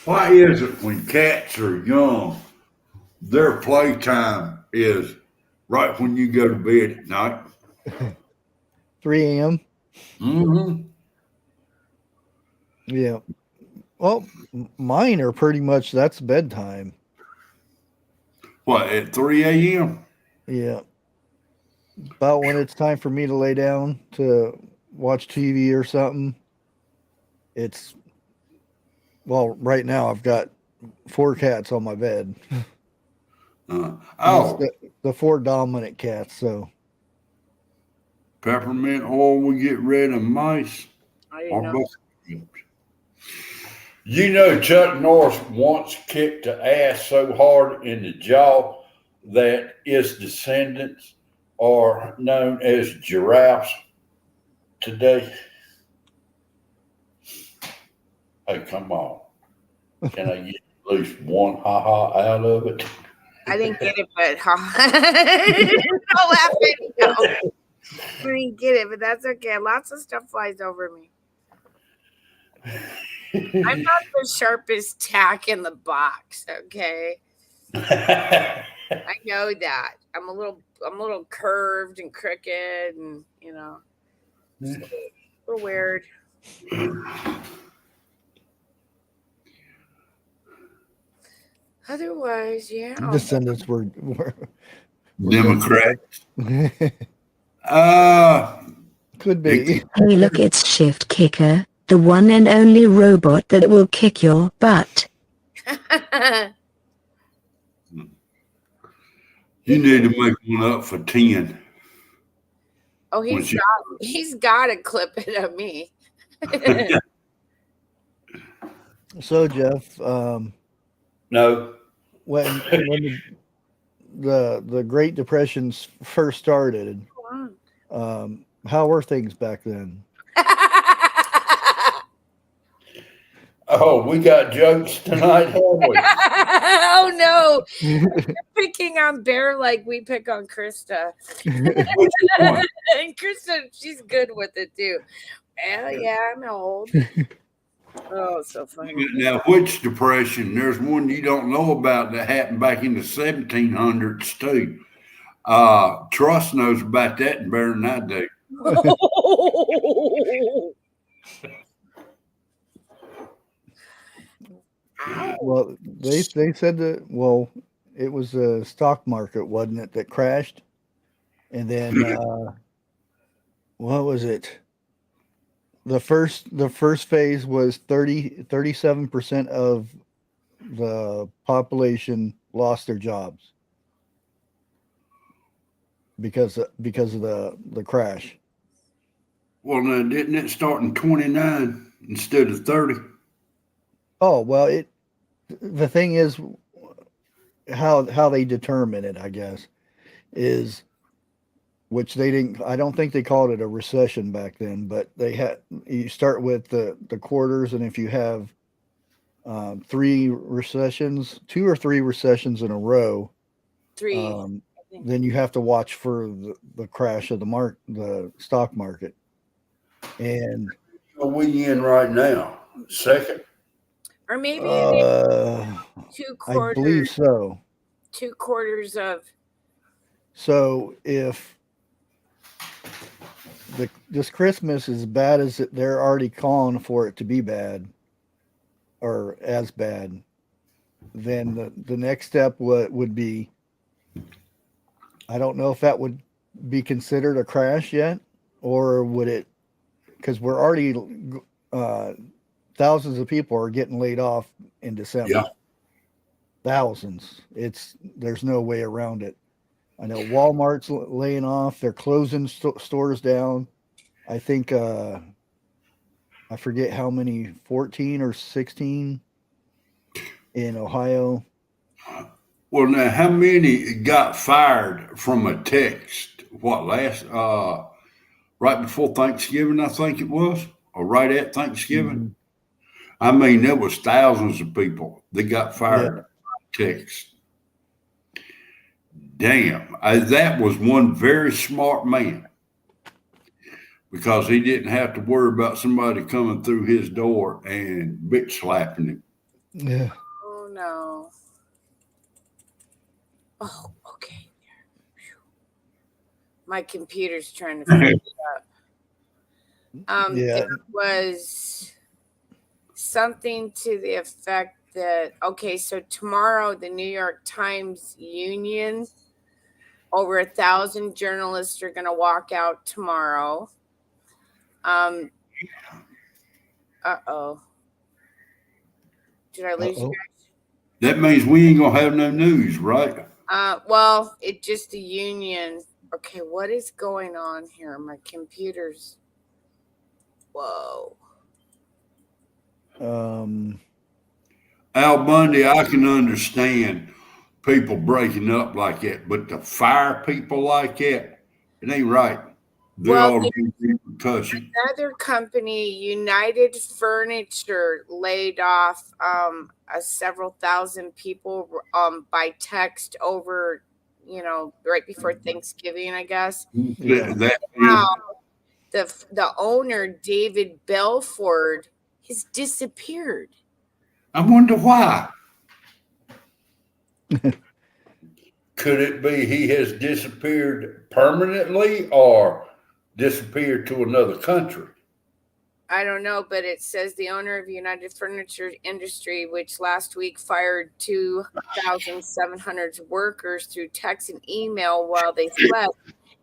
Why is it when cats are young, their playtime is right when you go to bed at night? 3 a.m. Mm-hmm. Yeah. Well, mine are pretty much that's bedtime. What, at 3 a.m.? Yeah. About when it's time for me to lay down to watch TV or something. It's right now I've got 4 cats on my bed. Oh, the 4 dominant cats. So peppermint oil will get rid of mice. I didn't know. You know, Chuck Norris once kicked the ass so hard in the jaw that his descendants are known as giraffes today. Hey, come on. Can I get at least one ha-ha out of it? I didn't get it, but don't laugh at me. No. I didn't get it, but that's okay. Lots of stuff flies over me. I'm not the sharpest tack in the box, okay? I know that. I'm a little curved and crooked and a little weird. Otherwise, yeah. descendants were Democrats. Could be. Hey, look, it's Shift Kicker, the one and only robot that will kick your butt. You need to make one up for 10. Oh, he's got to clip it of me. So Jeff, No. when the Great Depression first started, how were things back then? Oh, we got jokes tonight, haven't we? Oh no! You're picking on Bear like we pick on Krista. And Krista, she's good with it too. Well, yeah, I'm old. Oh, so funny. Now, which depression? There's one you don't know about that happened back in the 1700s too. Truss knows about that better than I do. Well, they said that it was the stock market, wasn't it, that crashed? And then what was it? The first phase was 37% of the population lost their jobs because of the crash. Well, now, didn't it start in 29 instead of 30? Oh, well, the thing is how they determine it, I guess, is which they didn't. I don't think they called it a recession back then, but they had. You start with the quarters, and if you have 2 or 3 recessions in a row, 3. then you have to watch for the crash of the stock market. And are we in right now? Second, or maybe 2 I believe quarters. so. 2 quarters of. So if this Christmas is bad as they're already calling for it to be bad, or as bad, then the next step would be, I don't know if that would be considered a crash yet, or would it, because we're already thousands of people are getting laid off in December. Yeah. Thousands. There's no way around it. I know Walmart's laying off. They're closing stores down. I think I forget how many, 14 or 16 in Ohio. Well, now, how many got fired from a text? What, right before Thanksgiving, I think it was, or right at Thanksgiving? Mm-hmm. I mean, there was thousands of people that got fired by text. Damn, that was one very smart man, because he didn't have to worry about somebody coming through his door and bitch slapping him. Yeah. Oh no. Oh, okay. My computer's trying to figure it out. There was something to the effect that, okay, so tomorrow the New York Times union, over 1,000 journalists are going to walk out tomorrow. Uh-oh. Did I lose you guys? That means we ain't gonna have no news, right? Well, it's just the union. Okay, what is going on here? My computer's. Whoa. Al Bundy, I can understand people breaking up like that, but to fire people like that, it ain't right. They ought to be repercussions. Another company, United Furniture, laid off several thousand people by text over, right before Thanksgiving, I guess. Yeah. The owner, David Belford, has disappeared. I wonder why. Could it be he has disappeared permanently or disappeared to another country? I don't know, but it says the owner of United Furniture Industry, which last week fired 2,700 workers through text and email while they slept,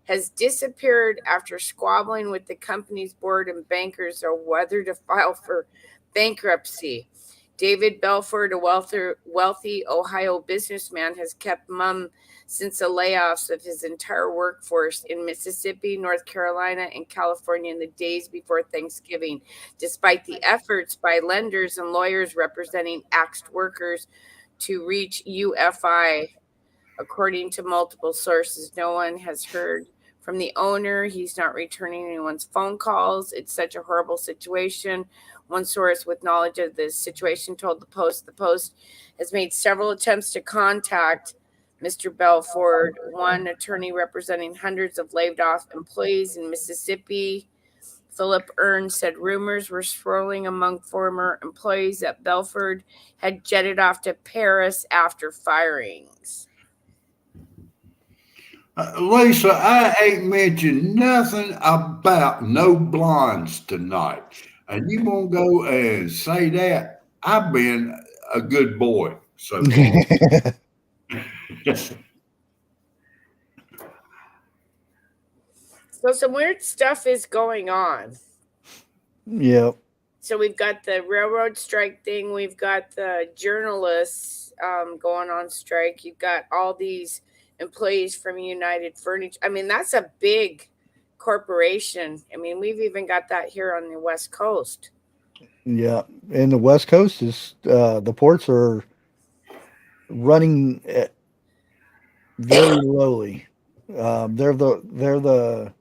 has disappeared after squabbling with the company's board and bankers on whether to file for bankruptcy. David Belford, a wealthy Ohio businessman, has kept mum since the layoffs of his entire workforce in Mississippi, North Carolina, and California in the days before Thanksgiving, despite the efforts by lenders and lawyers representing axed workers to reach UFI. According to multiple sources, no one has heard from the owner. He's not returning anyone's phone calls. It's such a horrible situation. One source with knowledge of the situation told the Post has made several attempts to contact Mr. Belford. One attorney representing hundreds of laid off employees in Mississippi, Philip Earn, said rumors were swirling among former employees that Belford had jetted off to Paris after firings. Lisa, I ain't mentioned nothing about no blinds tonight. And you won't go and say that? I've been a good boy so far. So some weird stuff is going on. Yep. So we've got the railroad strike thing. We've got the journalists going on strike. You've got all these employees from United Furniture. I mean, that's a big corporation. I mean, we've even got that here on the West Coast. Yeah, and the West Coast is the ports are running very lowly. They're the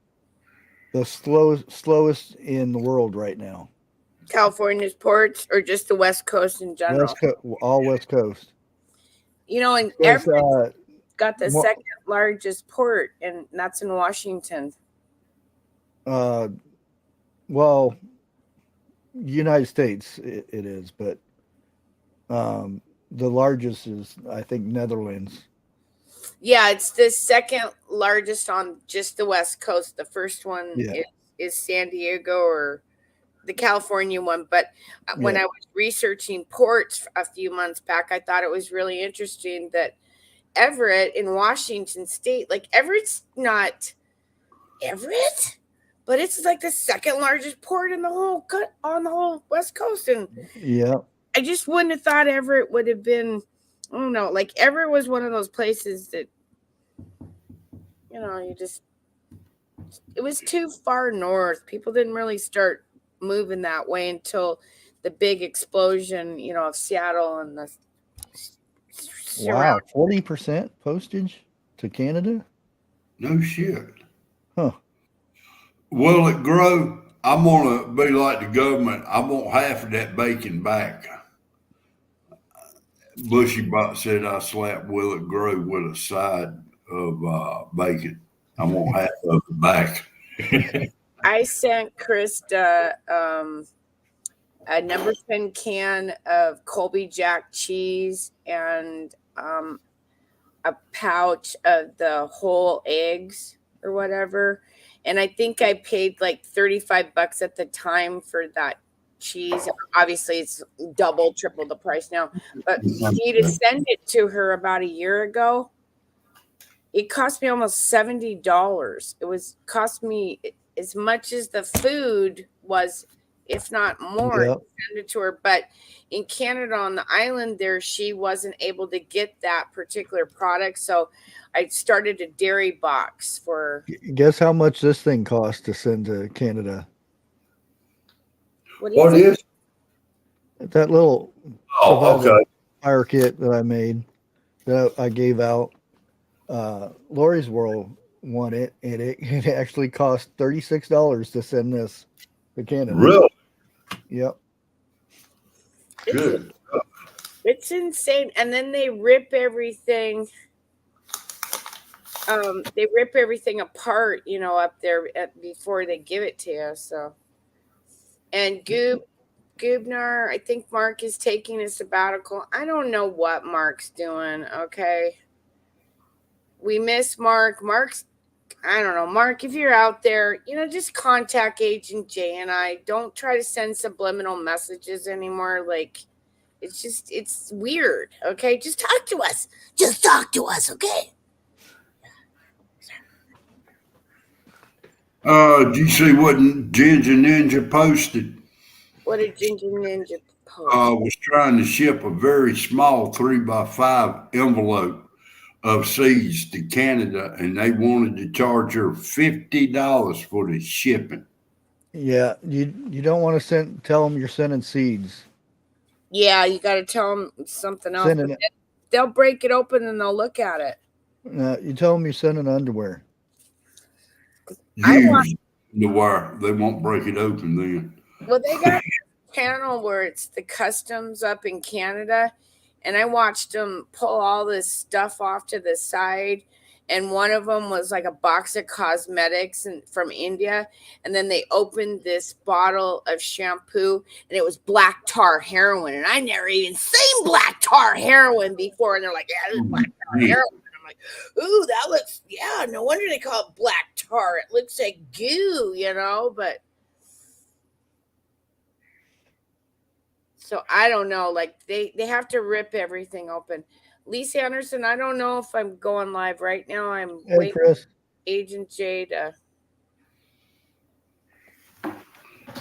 slowest in the world right now. California's ports, or just the West Coast in general? All West Coast. You know, and Everett's got the second largest port, and that's in Washington. Well, United States it is, but the largest is, I think, Netherlands. Yeah, it's the second largest on just the West Coast. The first one is San Diego, or the California one. But when I was researching ports a few months back, I thought it was really interesting that Everett in Washington State, like Everett's not Everett, but it's like the second largest port in the whole on the whole West Coast. And I just wouldn't have thought Everett would have been, I don't know, like Everett was one of those places that, you know, it was too far north. People didn't really start moving that way until the big explosion, you know, of Seattle and the. Wow, 40% postage to Canada? No shit. Huh. Will it grow? I'm going to be like the government. I want half of that bacon back. Bushy Bot said I slapped Will It Grow with a side of bacon. I want half of it back. I sent Krista a number 10 can of Colby Jack cheese and a pouch of the whole eggs or whatever. And I think I paid like $35 at the time for that cheese. Obviously, it's double, triple the price now. But for me to send it to her about a year ago, it cost me almost $70. It was cost me as much as the food was, if not more, to send it to her. But in Canada, on the island there, she wasn't able to get that particular product. So I started a dairy box for. Guess how much this thing costs to send to Canada? What is that little fire kit that I made, that I gave out? Lori's World won it, and it actually cost $36 to send this to Canada. Really? Yep. Good. It's insane. And then they rip everything. They rip everything apart, you know, up there before they give it to you. So, and Gubnar, I think Mark is taking a sabbatical. I don't know what Mark's doing. Okay. We miss Mark. I don't know. Mark, if you're out there, you know, just contact Agent J and I. Don't try to send subliminal messages anymore. Like, it's weird. Okay. Just talk to us. Just talk to us. Okay. Did you see what Ginger Ninja posted? What did Ginger Ninja post? Was trying to ship a very small 3x5 envelope of seeds to Canada, and they wanted to charge her $50 for the shipping. Yeah, you don't want to tell them you're sending seeds. Yeah, you got to tell them something else. They'll break it open and they'll look at it. You tell them you're sending underwear. Underwear. They won't break it open then. Well, they got a channel where it's the customs up in Canada, and I watched them pull all this stuff off to the side. And one of them was like a box of cosmetics from India. And then they opened this bottle of shampoo, and it was black tar heroin. And I never even seen black tar heroin before. And they're like, yeah, this is black tar heroin. And I'm like, ooh, that looks, yeah, no wonder they call it black tar. It looks like goo, you know, but. So I don't know, like they have to rip everything open. Lisa Anderson, I don't know if I'm going live right now. I'm waiting for Agent J to.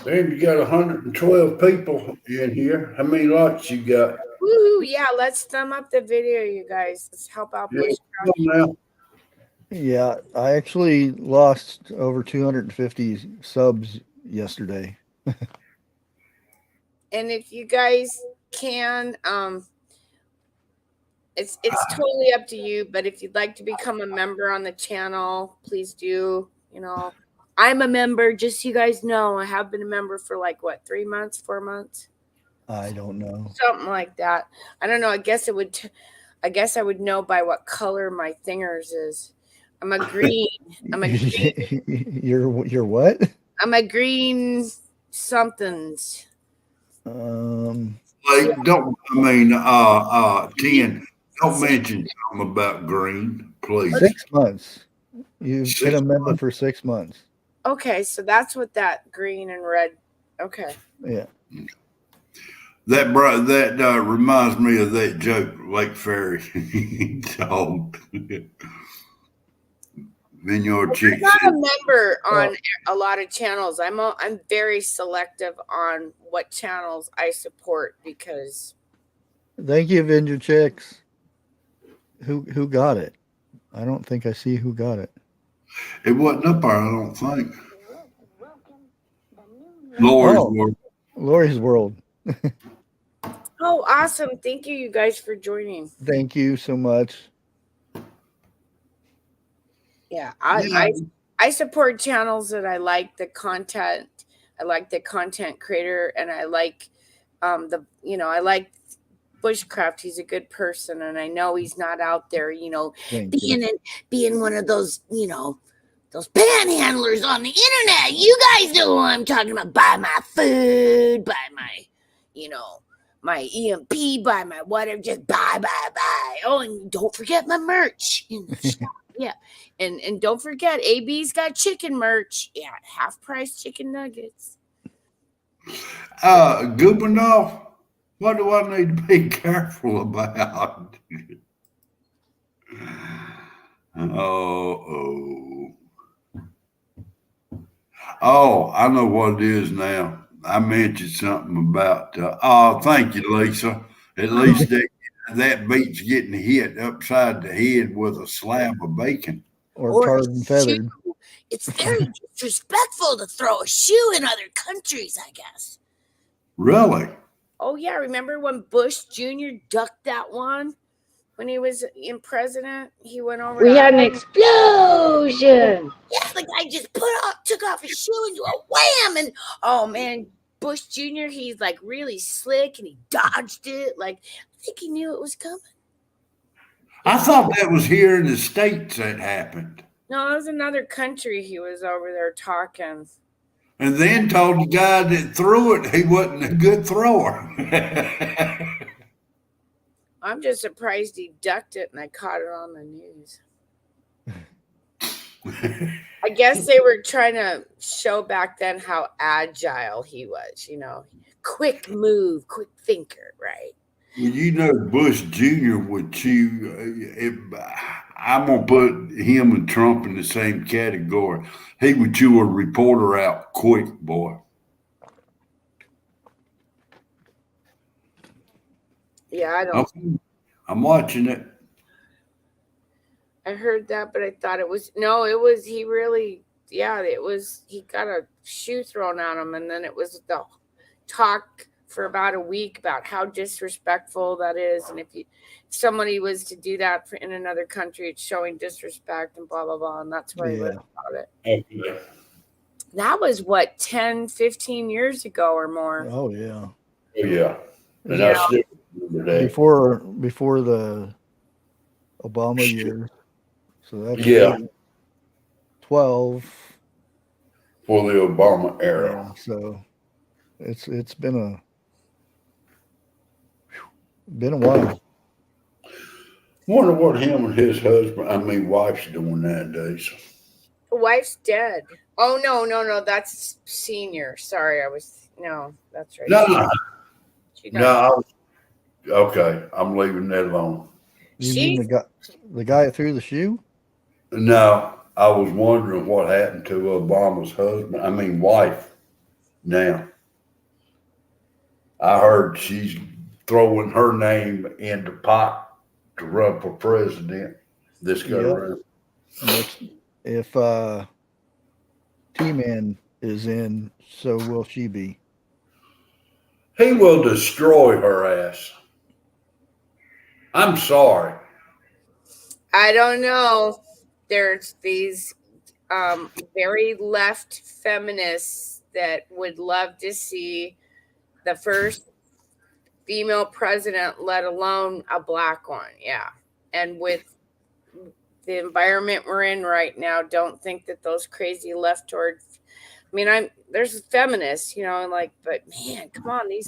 Man, you got 112 people in here. How many likes you got? Woo, yeah, let's thumb up the video, you guys. Let's help out Bushcraft. Yeah, I actually lost over 250 subs yesterday. And if you guys can, It's totally up to you, but if you'd like to become a member on the channel, please do. You know, I'm a member, just so you guys know. I have been a member for like what, 3 months, 4 months? I don't know. Something like that. I don't know. I guess it would I guess I would know by what color my fingers is. I'm a green. I'm a green. You're what? I'm a green somethings. Like, don't, I mean, 10, don't mention something about green, please. 6 months. You've 6 been a member months? for 6 months. Okay, so that's what that green and red. Okay. Yeah. That reminds me of that joke Lake Ferry told. Vineyard I'm Chick not a said, member on a lot of channels. I'm very selective on what channels I support because. Thank you, Vineyard Chicks. Who got it? I don't think I see who got it. it wasn't up there, I don't think. Lori's World. Lori's World. Oh, awesome. Thank you guys for joining. Thank you so much. Yeah, I support channels that I like the content. I like the content creator, and I like I like Bushcraft. He's a good person, and I know he's not out there, being one of those, those panhandlers on the internet. You guys know who I'm talking about. Buy my food, buy my, my EMP, buy my whatever, just buy. Oh, and don't forget my merch in the shop. Yeah. And don't forget, AB's got chicken merch. Yeah, half price chicken nuggets. Goobanoff, what do I need to be careful about? Oh, I know what it is now. I mentioned something about, thank you, Lisa. At least that beats getting hit upside the head with a slab of bacon. Or tarred and feathered. It's very disrespectful to throw a shoe in other countries, I guess. Really? Oh, yeah. Remember when Bush Jr. ducked that one? When he was in president, he went over. We had an explosion. Yeah, the guy just took off his shoe and do a wham. And oh man, Bush Jr., he's like really slick and he dodged it. Like, I think he knew it was coming. I thought that was here in the States that happened. No, it was another country. He was over there talking. And then told the guy that threw it he wasn't a good thrower. I'm just surprised he ducked it and I caught it on the news. I guess they were trying to show back then how agile he was, quick move, quick thinker, right? Well, Bush Jr. would chew. I'm going to put him and Trump in the same category. He would chew a reporter out quick, boy. Yeah, I don't. I'm watching it. I heard that, but I thought he got a shoe thrown at him, and then it was the talk for about a week about how disrespectful that is, and if somebody was to do that in another country, it's showing disrespect and blah blah blah, and that's why I read about it. Okay. That was what, 10, 15 years ago or more. Oh yeah. Yeah. And before the Obama years. So that's 12 for the Obama era. Yeah, so it's been a while. Wonder what him and his wife's doing nowadays. The wife's dead. Oh no, that's senior. Sorry, that's right. No, okay, I'm leaving that alone. You mean the guy that threw the shoe? No, I was wondering what happened to Obama's wife now. I heard she's throwing her name in the pot to run for president this go around. If T-Man is in, so will she be. He will destroy her ass. I'm sorry. I don't know. There's these very left feminists that would love to see the first female president, let alone a black one. Yeah. And with the environment we're in right now, don't think that those crazy left toward there's feminists, like, but man, come on, these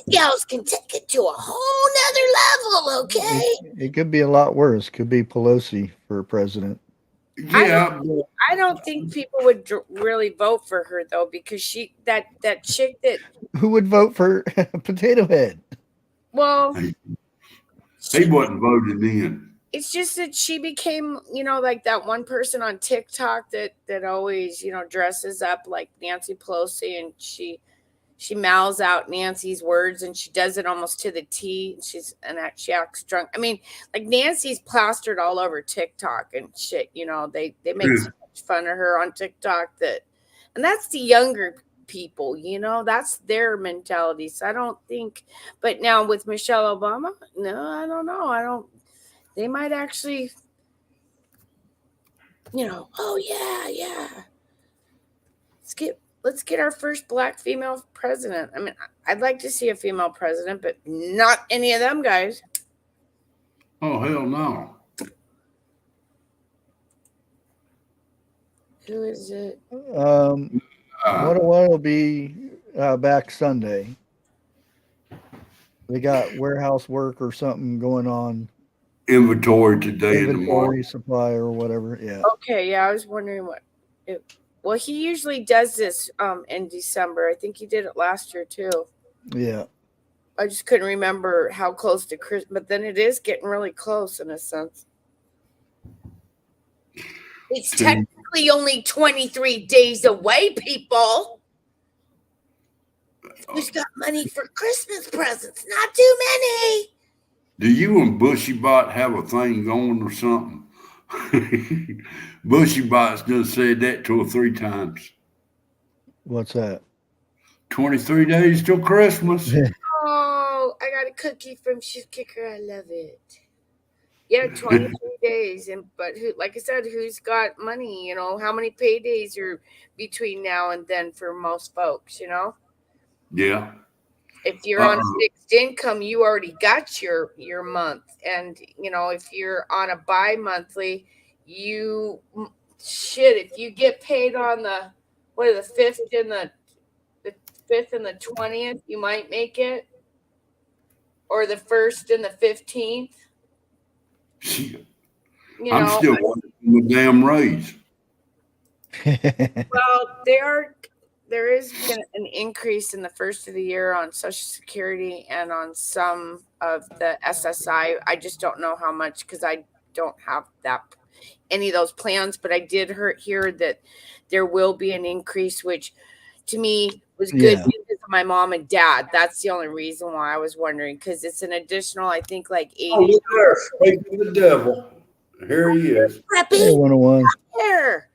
gals can take it to a whole nother level, okay? It could be a lot worse. Could be Pelosi for president. Yeah, I don't think people would really vote for her though, because that chick that who would vote for Potato Head? Well, he wasn't voted in. It's just that she became, like that one person on TikTok that always, dresses up like Nancy Pelosi, and she mouths out Nancy's words, and she does it almost to the T. She acts drunk. I mean, like Nancy's plastered all over TikTok and shit. They make so much fun of her on TikTok and that's the younger people. That's their mentality. So I don't think. But now with Michelle Obama, no, I don't know. They might actually, oh yeah. Let's get our first black female president. I mean, I'd like to see a female president, but not any of them guys. Oh, hell no. Who is it? What will be back Sunday. They got warehouse work or something going on. Inventory today and tomorrow. Inventory supply or whatever. Yeah. Okay. Yeah, I was wondering well, he usually does this in December. I think he did it last year too. Yeah. I just couldn't remember how close to Christmas, but then it is getting really close in a sense. It's technically only 23 days away, people. Who's got money for Christmas presents? Not too many. Do you and Bushy Bot have a thing going or something? Bushy Bot's done said that 2 or 3 times. What's that? 23 days till Christmas. Oh, I got a cookie from Shift Kicker. I love it. Yeah, 23 days. But like I said, who's got money? How many paydays are between now and then for most folks, Yeah. If you're on a fixed income, you already got your month. And, if you're on a bi-monthly, if you get paid on the 5th and the 5th and the 20th, you might make it. Or the 1st and the 15th. I'm still waiting for the damn raise. Well, there is an increase in the first of the year on Social Security and on some of the SSI. I just don't know how much because I don't have any of those plans. But I did hear that there will be an increase, which to me was good because of my mom and dad. That's the only reason why I was wondering, because it's an additional, I think, like 80. Oh, look there, speaking of the devil. Here he is. Hey, 101. Here.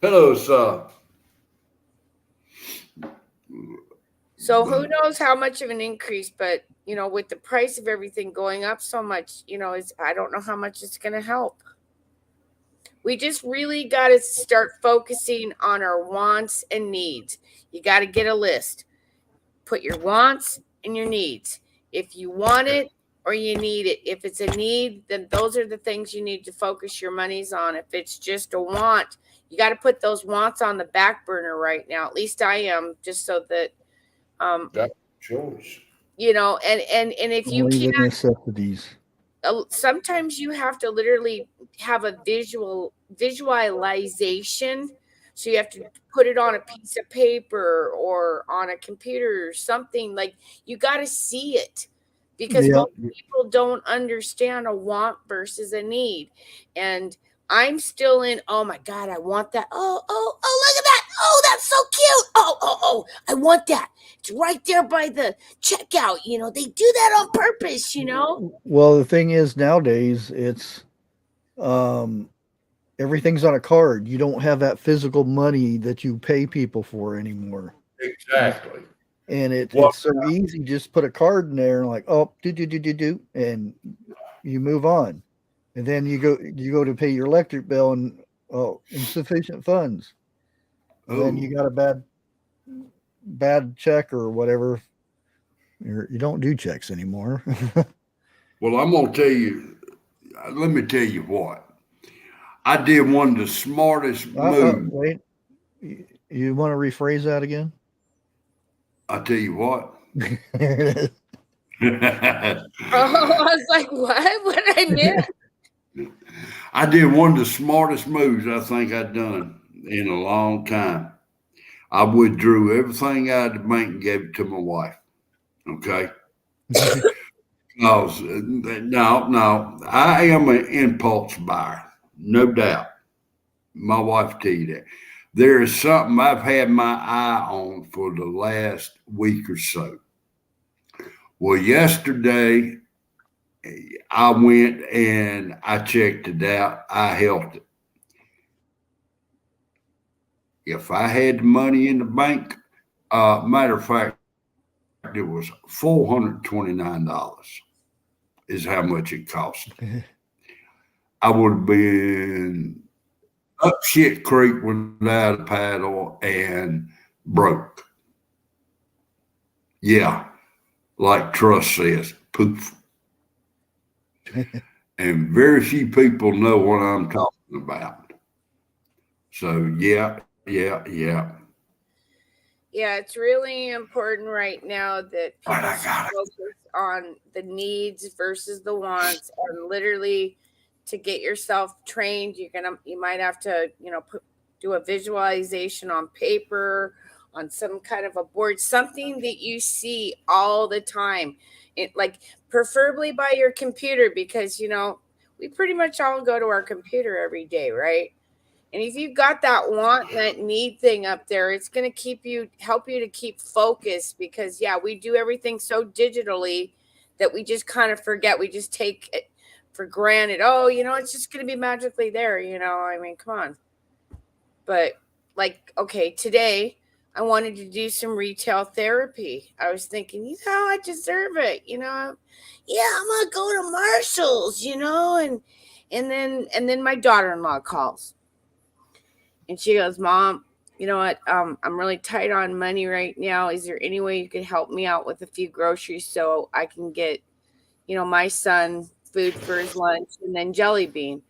Hello, sir. So who knows how much of an increase, but with the price of everything going up so much, I don't know how much it's going to help. We just really got to start focusing on our wants and needs. You got to get a list. Put your wants and your needs. If you want it or you need it. If it's a need, then those are the things you need to focus your monies on. If it's just a want, you got to put those wants on the back burner right now. At least I am, just so that that's choice. And if you can't, necessities. Sometimes you have to literally have a visualization. So you have to put it on a piece of paper or on a computer or something. Like, you got to see it, because most people don't understand a want versus a need. And I'm still in, oh my God, I want that. Oh, look at that. Oh, that's so cute. Oh, I want that. It's right there by the checkout. They do that on purpose, Well, the thing is, nowadays, it's everything's on a card. You don't have that physical money that you pay people for anymore. Exactly. And Well, it's so easy. Just put a card in there and like, oh, do, and you move on. And then you go to pay your electric bill and insufficient funds. And then you got a bad check or whatever. You don't do checks anymore. well, I'm gonna tell you. Let me tell you what. I did one of the smartest moves. Wait, you want to rephrase that again? I tell you what. Oh, I was like, what? What I miss? I did one of the smartest moves I think I'd done in a long time. I withdrew everything out of the bank and gave it to my wife. Okay. No, I am an impulse buyer, no doubt. My wife will tell you that. There is something I've had my eye on for the last week or so. Well, yesterday I went and I checked it out. I held it. If I had the money in the bank, matter of fact, it was $429 is how much it cost. I would have been up shit creek without a paddle and broke. Yeah, like Trust says, poof. And very few people know what I'm talking about. So yeah. Yeah, it's really important right now that people focus on the needs versus the wants, and literally to get yourself trained, you might have to, do a visualization on paper, on some kind of a board, something that you see all the time. Like preferably by your computer, because we pretty much all go to our computer every day, right? And if you've got that want and that need thing up there, it's going to help you to keep focused, because we do everything so digitally that we just kind of forget. We just take it for granted. Oh, it's just going to be magically there. I mean, come on. But like, okay, today I wanted to do some retail therapy. I was thinking, I deserve it. I'm going to go to Marshall's, and then my daughter-in-law calls. And she goes, Mom, you know what? I'm really tight on money right now. Is there any way you could help me out with a few groceries so I can get, my son food for his lunch and then jelly bean?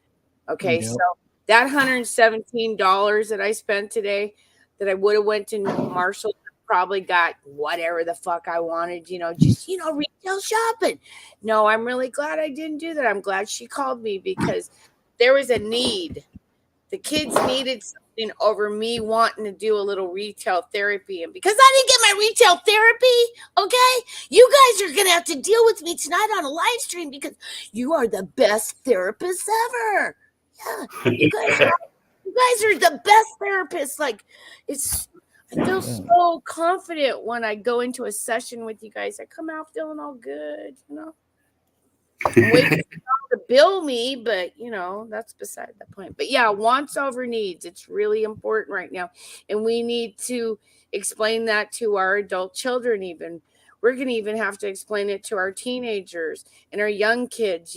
Okay, so that $117 that I spent today, that I would have went to Marshall, probably got whatever the fuck I wanted, just retail shopping. No, I'm really glad I didn't do that. I'm glad she called me, because there was a need. The kids needed something over me wanting to do a little retail therapy. And because I didn't get my retail therapy, okay, you guys are going to have to deal with me tonight on a live stream, because you are the best therapists ever. Yeah, you guys are the best therapists. Like, I feel so confident when I go into a session with you guys. I come out feeling all good, I'm waiting to bill me, but that's beside the point. But wants over needs. It's really important right now. And we need to explain that to our adult children. Even we're going to even have to explain it to our teenagers and our young kids.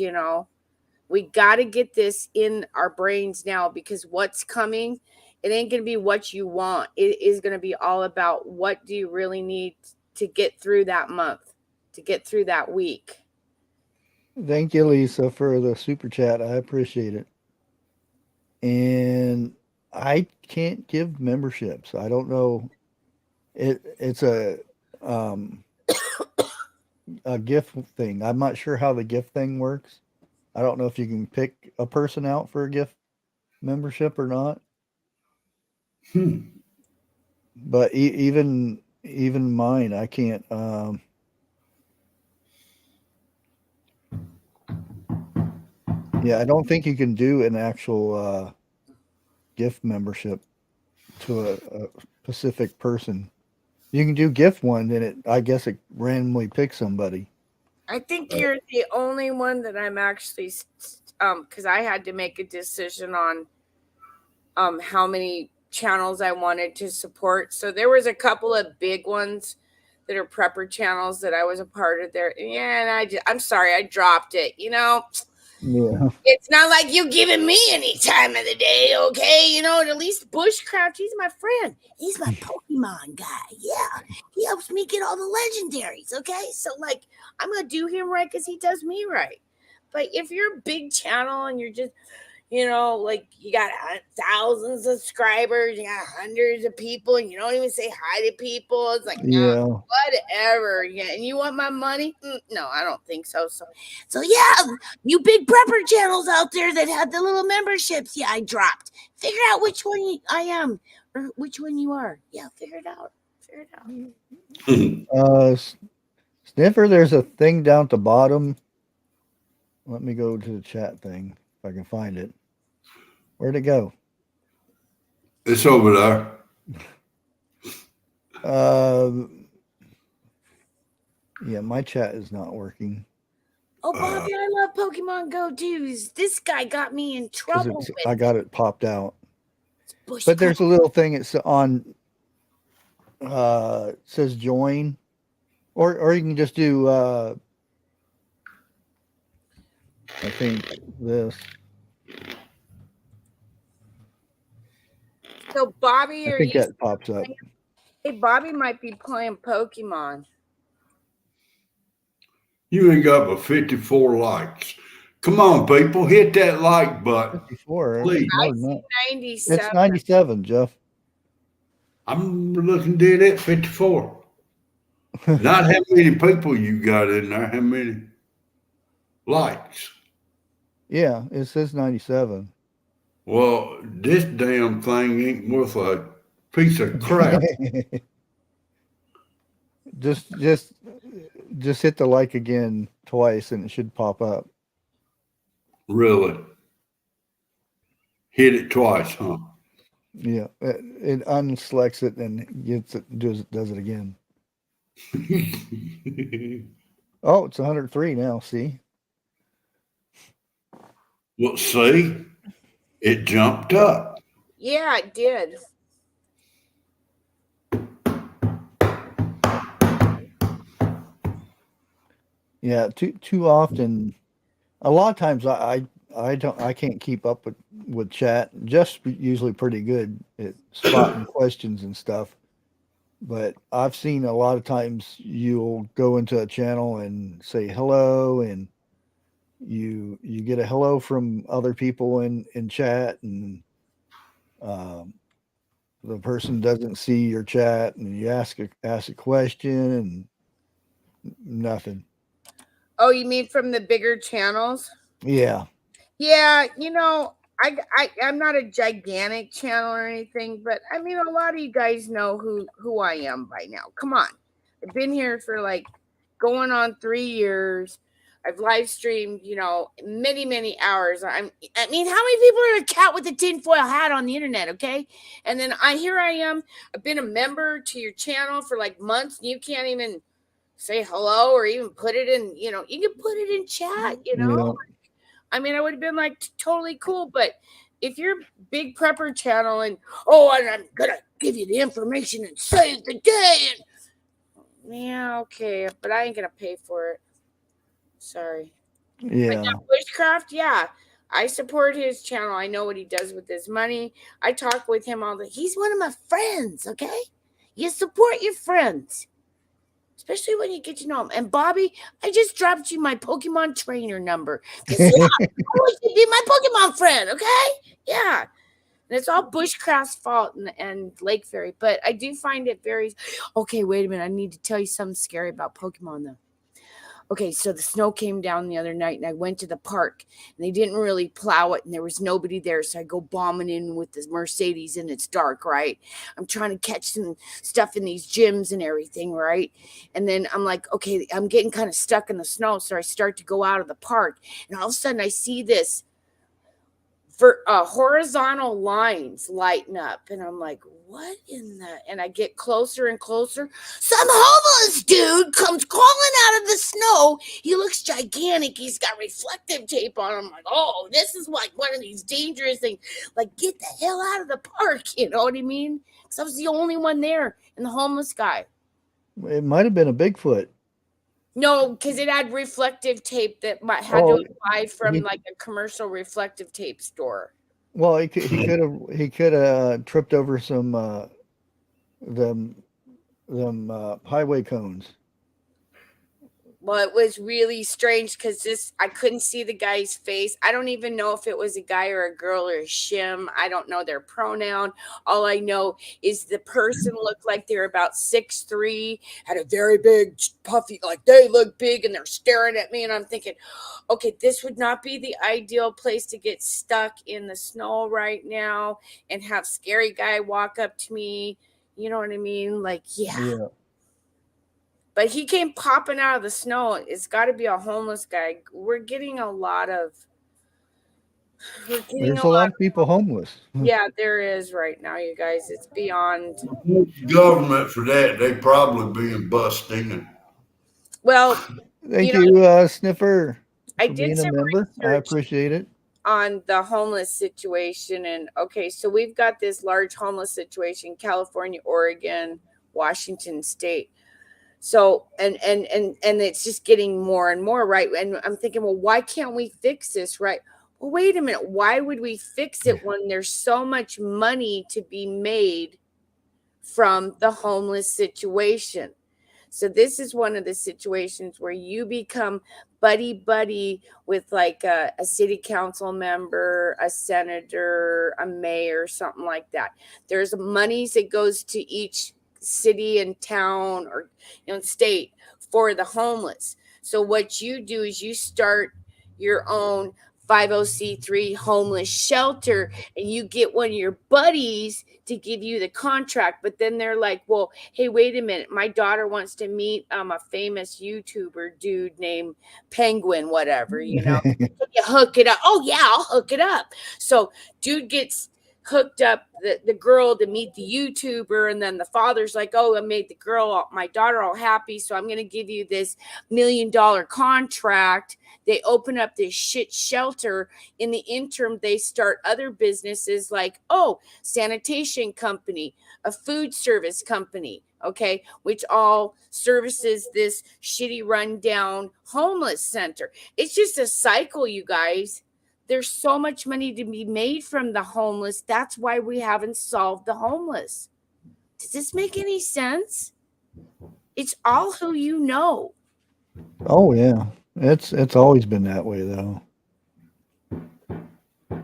We got to get this in our brains now, because what's coming, it ain't going to be what you want. It is going to be all about what do you really need to get through that month, to get through that week. Thank you, Lisa, for the super chat. I appreciate it. And I can't give memberships. I don't know. It's a gift thing. I'm not sure how the gift thing works. I don't know if you can pick a person out for a gift membership or not. But even mine, I can't. Yeah, I don't think you can do an actual gift membership to a specific person. You can do gift one, then I guess it randomly picks somebody. I think you're the only one that I'm actually, because I had to make a decision on how many channels I wanted to support. So there was a couple of big ones that are prepper channels that I was a part of there. Yeah, and I'm sorry, I dropped it. Yeah. It's not like you giving me any time of the day, okay? And at least Bushcraft, he's my friend. He's my Pokemon guy. Yeah. He helps me get all the legendaries, okay? So, like, I'm going to do him right because he does me right. But if you're a big channel and you're just, like you got 1,000 subscribers, you got hundreds of people, and you don't even say hi to people. It's like, no, whatever. Yeah, and you want my money? No, I don't think so. So yeah, you big prepper channels out there that have the little memberships. Yeah, I dropped. Figure out which one I am or which one you are. Yeah, figure it out. Sniffer, there's a thing down at the bottom. Let me go to the chat thing if I can find it. Where'd it go? It's over there. Yeah, my chat is not working. Oh, Bobby, I love Pokemon Go too. This guy got me in trouble. I got it popped out. But there's a little thing. It's on. It says join, or you can just do. I think this. So Bobby, I think that pops up. Hey, Bobby might be playing Pokemon. You ain't got but 54 likes. Come on, people, hit that like button. 54. Please. I see 97. It's 97, Jeff. I'm looking dead at 54. Not how many people you got in there, how many likes. Yeah, it says 97. Well, this damn thing ain't worth a piece of crap. Just hit the like again twice and it should pop up. Really? Hit it twice, huh? Yeah, it unselects it and does it again. Oh, it's 103 now. See? Well, see, it jumped up. Yeah, it did. Yeah, too often. A lot of times I can't keep up with chat. Just usually pretty good at spotting questions and stuff. But I've seen a lot of times you'll go into a channel and say hello, and you get a hello from other people in chat, and the person doesn't see your chat, and you ask a question and nothing. Oh, you mean from the bigger channels? Yeah. Yeah, I'm not a gigantic channel or anything, but I mean, a lot of you guys know who I am by now. Come on. I've been here for like going on 3 years. I've live streamed, many, many hours. I mean, how many people are a cat with a tinfoil hat on the internet, okay? And then here I am. I've been a member to your channel for like months, and you can't even say hello or even put it in, you can put it in chat, Yeah. I mean, I would have been like totally cool, but if you're big prepper channel and I'm gonna give you the information and save the day, and yeah, okay, but I ain't gonna pay for it. Sorry. Yeah. But Bushcraft, yeah, I support his channel. I know what he does with his money. I talk with him all the. He's one of my friends. Okay, you support your friends. Especially when you get to know him. And Bobby, I just dropped you my Pokemon trainer number. Because I want you to be my Pokemon friend, okay? Yeah. And it's all Bushcraft's fault and Lake Fairy. But I do find it very... Okay, wait a minute. I need to tell you something scary about Pokemon, though. Okay, so the snow came down the other night, and I went to the park, and they didn't really plow it, and there was nobody there, so I go bombing in with the Mercedes, and it's dark, right? I'm trying to catch some stuff in these gyms and everything, right? And then I'm like, okay, I'm getting kind of stuck in the snow, so I start to go out of the park, and all of a sudden I see this for horizontal lines lighten up, and I'm like, what in the... And I get closer and closer. Some homeless dude comes crawling out of the snow. He looks gigantic. He's got reflective tape on him. I'm like, oh, this is like one of these dangerous things. Like, get the hell out of the park. You know what I mean? Because I was the only one there, and the homeless guy. It might have been a Bigfoot. No, because it had reflective tape that had to apply from like a commercial reflective tape store. Well, he could have tripped over some them highway cones. Well, it was really strange because I couldn't see the guy's face. I don't even know if it was a guy or a girl or a shim. I don't know their pronoun. All I know is the person looked like they were about 6'3", had a very big puffy, like they look big, and they're staring at me, and I'm thinking, okay, this would not be the ideal place to get stuck in the snow right now and have scary guy walk up to me. You know what I mean? Like, yeah. But he came popping out of the snow. It's got to be a homeless guy. We're getting a lot of. There's a lot of people homeless. Yeah, there is right now, you guys. It's beyond. Government for that, they probably being busting. Well, thank you, Sniffer. I did some member. I appreciate it. On the homeless situation, and okay, so we've got this large homeless situation: California, Oregon, Washington State. So and it's just getting more and more, right? And I'm thinking, well, why can't we fix this, right? Well, wait a minute. Why would we fix it when there's so much money to be made from the homeless situation? So this is one of the situations where you become buddy with like a city council member, a senator, a mayor, something like that. There's monies that goes to each city and town or state for the homeless. So what you do is you start your own 50c3 homeless shelter, and you get one of your buddies to give you the contract. But then they're like, well, hey, wait a minute, my daughter wants to meet a famous YouTuber dude named Penguin, whatever, can you hook it up? Oh yeah, I'll hook it up. So dude gets hooked up the girl to meet the YouTuber, and then the father's like, oh, I made my daughter all happy, so I'm going to give you this $1 million contract. They open up this shit shelter. In the interim, they start other businesses like, sanitation company, a food service company, okay, which all services this shitty rundown homeless center. It's just a cycle, you guys. There's so much money to be made from the homeless. That's why we haven't solved the homeless. Does this make any sense? It's all who you know. Oh yeah. It's always been that way though.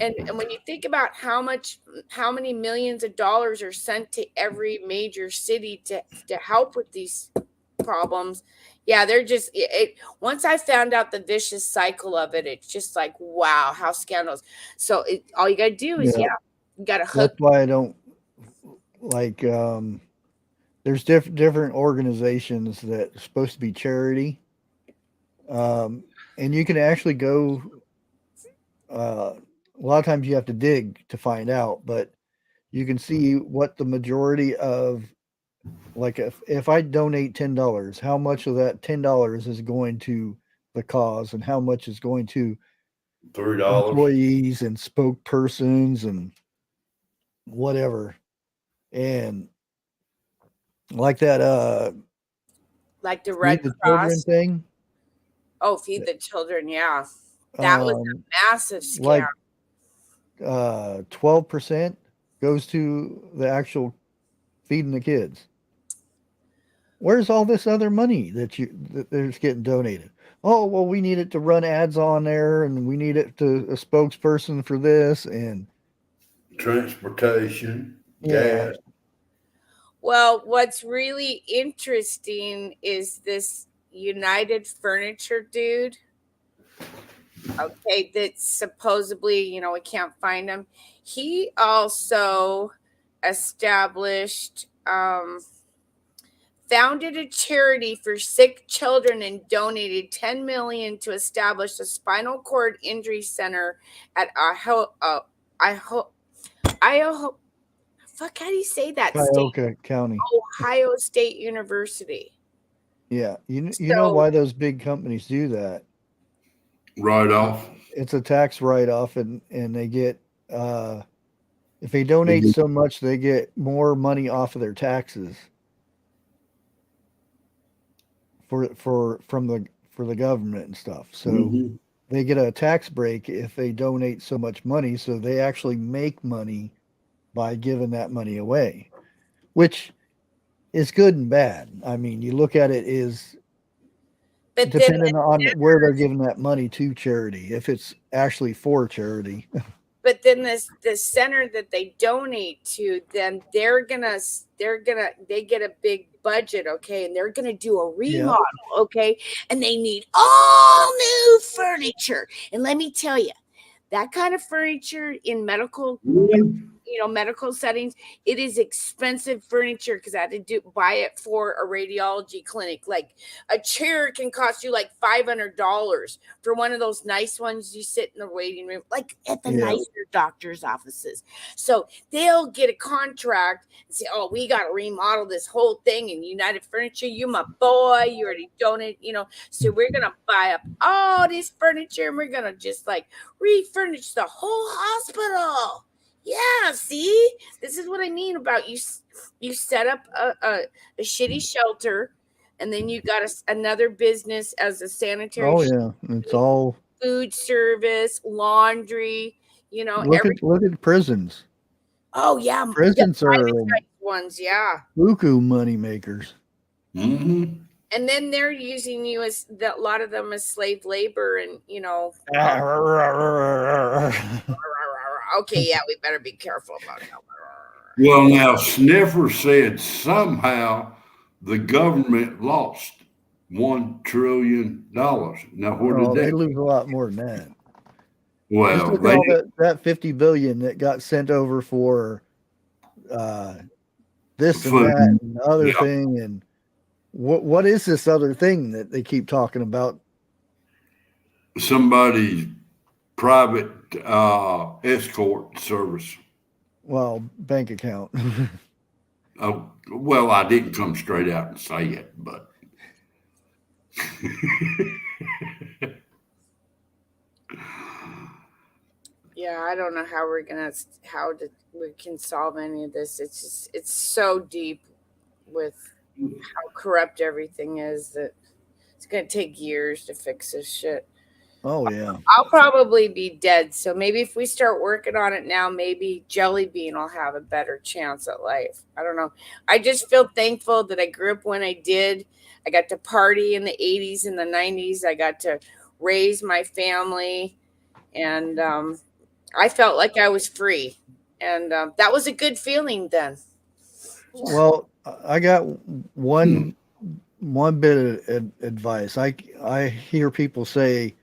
And when you think about how many millions of dollars are sent to every major city to help with these problems, yeah, they're just once I found out the vicious cycle of it, it's just like, wow, how scandalous. So all you gotta do is you gotta hook. That's why I don't like there's different organizations that are supposed to be charity. And you can actually go a lot of times you have to dig to find out, but you can see what the majority of, like if I donate $10, how much of that $10 is going to the cause and how much is going to $3 employees and spokespersons and whatever. And like that like the Red Cross children thing. Oh, feed the children, yeah. That was a massive scam. Like 12% goes to the actual feeding the kids. Where's all this other money that there's getting donated? Oh, well, we need it to run ads on there, and we need it to a spokesperson for this and transportation, gas. Well, what's really interesting is this United Furniture dude. Okay, that's supposedly, we can't find him. He also established, founded a charity for sick children and donated $10 million to establish a spinal cord injury center at Idaho. Fuck, how do you say that? Cuyahoga County, Ohio State University. Yeah, you know why those big companies do that? Write off. It's a tax write off, and they get if they donate so much, they get more money off of their taxes. for the government and stuff. So Mhm. they get a tax break if they donate so much money. So they actually make money by giving that money away, which is good and bad. I mean, you look at it is But then depending on where they're giving that money to charity. If it's actually for charity, the center that they donate to, then they get a big budget, okay, and they're gonna do a yeah, remodel, okay, and they need all new furniture. And let me tell you, that kind of furniture in medical settings, it is expensive furniture because I had to buy it for a radiology clinic. Like a chair can cost you like $500 for one of those nice ones you sit in the waiting room, like at the yeah. nicer doctor's offices. So they'll get a contract and say, "Oh, we got to remodel this whole thing." And United Furniture, you my boy, you already donate, so we're gonna buy up all this furniture and we're gonna just like refurnish the whole hospital. Yeah, see, this is what I mean about you. You set up a shitty shelter, and then you got another business as a sanitary Oh yeah, it's all food service, laundry. look at prisons. Oh yeah, the Prisons are privatized ones, yeah. buku money makers. Mhm. And then they're using you as a lot of them as slave labor, and okay, yeah, we better be careful about that. Well, now Sniffer said somehow the government lost $1 trillion. Now, where did Oh, they that? lose a lot more than that. Just Well, look at they all that 50 billion that got sent over for uh, this and food. that and the other Yeah, thing. And what is this other thing that they keep talking about? somebody's private escort service. Well, bank account. Oh, well, I didn't come straight out and say it, but Yeah, I don't know how we can solve any of this. It's so deep with how corrupt everything is that it's gonna take years to fix this shit. Oh yeah. I'll probably be dead, so maybe if we start working on it now, maybe Jelly Bean will have a better chance at life. I don't know. I just feel thankful that I grew up when I did. I got to party in the 80s and the 90s. I got to raise my family, and I felt like I was free, and that was a good feeling then. Well, I got one bit of advice. I hear people say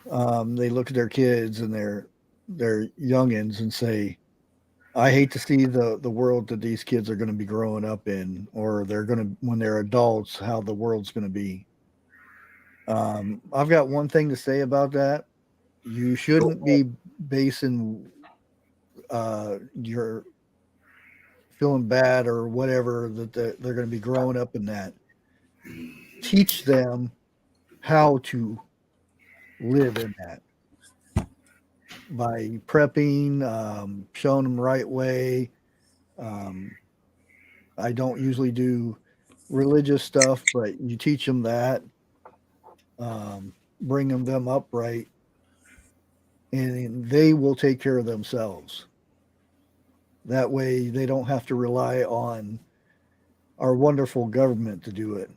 they look at their kids and their youngins and say, I hate to see the world that these kids are going to be growing up in, or they're going to when they're adults, how the world's going to be. I've got one thing to say about that. You shouldn't be basing your feeling bad or whatever that they're going to be growing up in that. Teach them how to live in that by prepping, showing them the right way. I don't usually do religious stuff, but you teach them that, bring them up right, and they will take care of themselves. That way, they don't have to rely on our wonderful government to do it.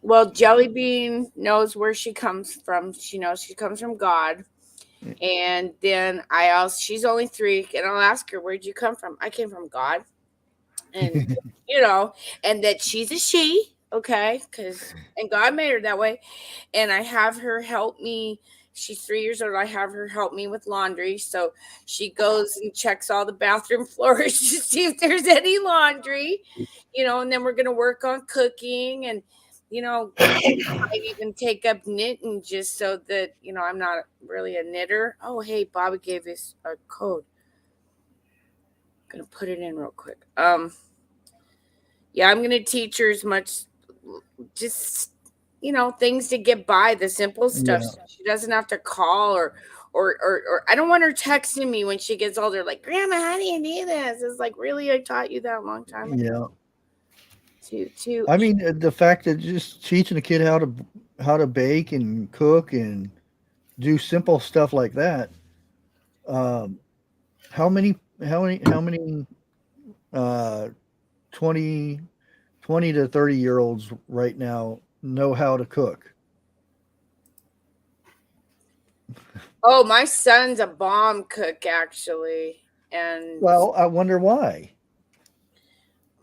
Well, Jelly Bean knows where she comes from. She knows she comes from God. And then she's only 3, and I'll ask her, where'd you come from? I came from God. And, and that she's a she, okay? And God made her that way. And I have her help me. She's 3 years old. I have her help me with laundry. So she goes and checks all the bathroom floors to see if there's any laundry, and then we're going to work on cooking and, might even take up knitting just so that, I'm not really a knitter. Oh, hey, Bobby gave us a code. I'm going to put it in real quick. Yeah, I'm going to teach her as much, just, things to get by, the simple stuff. Yeah. So she doesn't have to call or I don't want her texting me when she gets older, like, Grandma, how do you do this? It's like, really? I taught you that a long time ago. Yeah. Two. I mean, the fact that just teaching a kid how to bake and cook and do simple stuff like that. Um, how many 20 20 to 30-year-olds right now know how to cook? Oh, my son's a bomb cook, actually. And Well, I wonder why.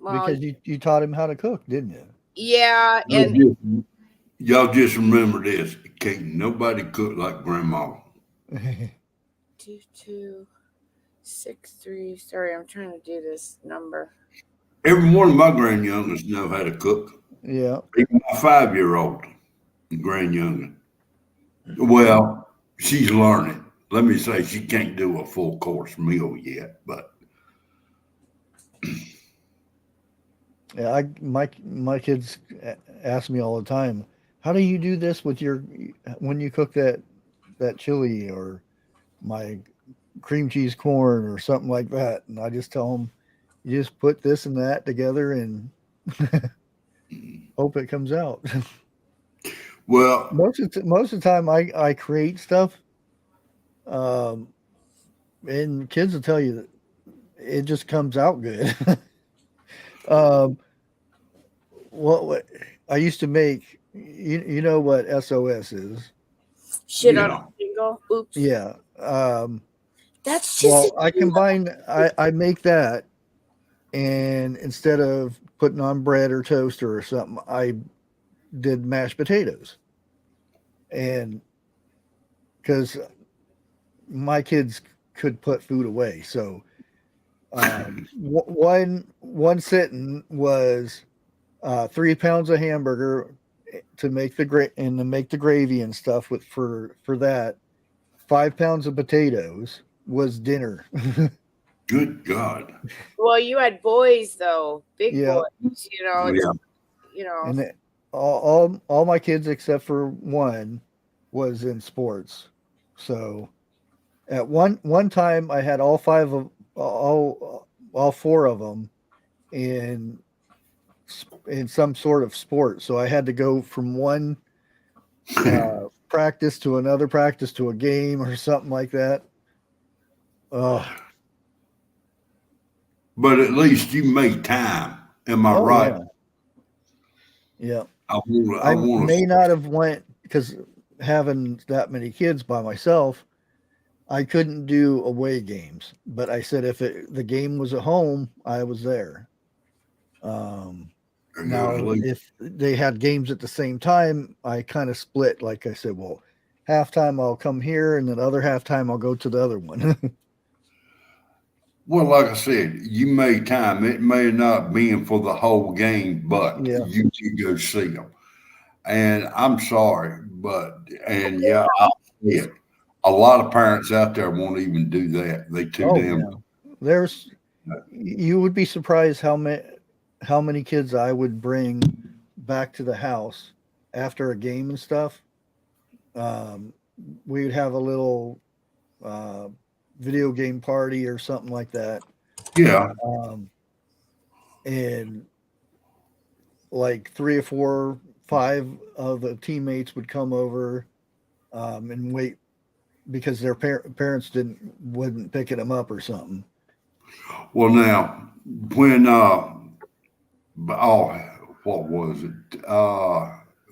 well, Because you taught him how to cook, didn't you? yeah, and Y'all just remember this. Can't nobody cook like grandma. 2263. Sorry, I'm trying to do this number. Every one of my grandyoungers know how to cook. Yeah. Even my 5-year-old grandyoungin. Well, she's learning. Let me say she can't do a full course meal yet, but Yeah, my kids ask me all the time, how do you do this with when you cook that chili or my cream cheese corn or something like that? And I just tell them, you just put this and that together and hope it comes out. well, most of the time I create stuff, and kids will tell you that it just comes out good. um, what I used to make, you know what SOS is? Shit on yeah. a single. Oops. Yeah. That's just Well, I make that, and instead of putting on bread or toaster or something, I did mashed potatoes. And because my kids could put food away, so one sitting was 3 pounds of hamburger to make the gravy and stuff for that. 5 pounds of potatoes was dinner. Good God. Well, you had boys though, big Yeah. boys. And all my kids except for one was in sports. So at one time I had all four of them in some sort of sport. So I had to go from one practice to another practice to a game or something like that. Oh, But at least you make time. Am I right? Yeah. I I want may to. not have went because having that many kids by myself, I couldn't do away games. But I said if the game was at home, I was there. Now, if they had games at the same time, I kind of split. Like I said, well, halftime I'll come here, and then other halftime I'll go to the other one. Well, like I said, you made time. It may not be for the whole game, but Yeah. you did go see them. And I'm sorry, and yeah, I see it. A lot of parents out there won't even do that. They too damn. Yeah. You would be surprised how many kids I would bring back to the house after a game and stuff. We would have a little video game party or something like that. Yeah. And like 3 or 4, 5 of the teammates would come over and wait because their parents wouldn't picking them up or something. Well, now when what was it?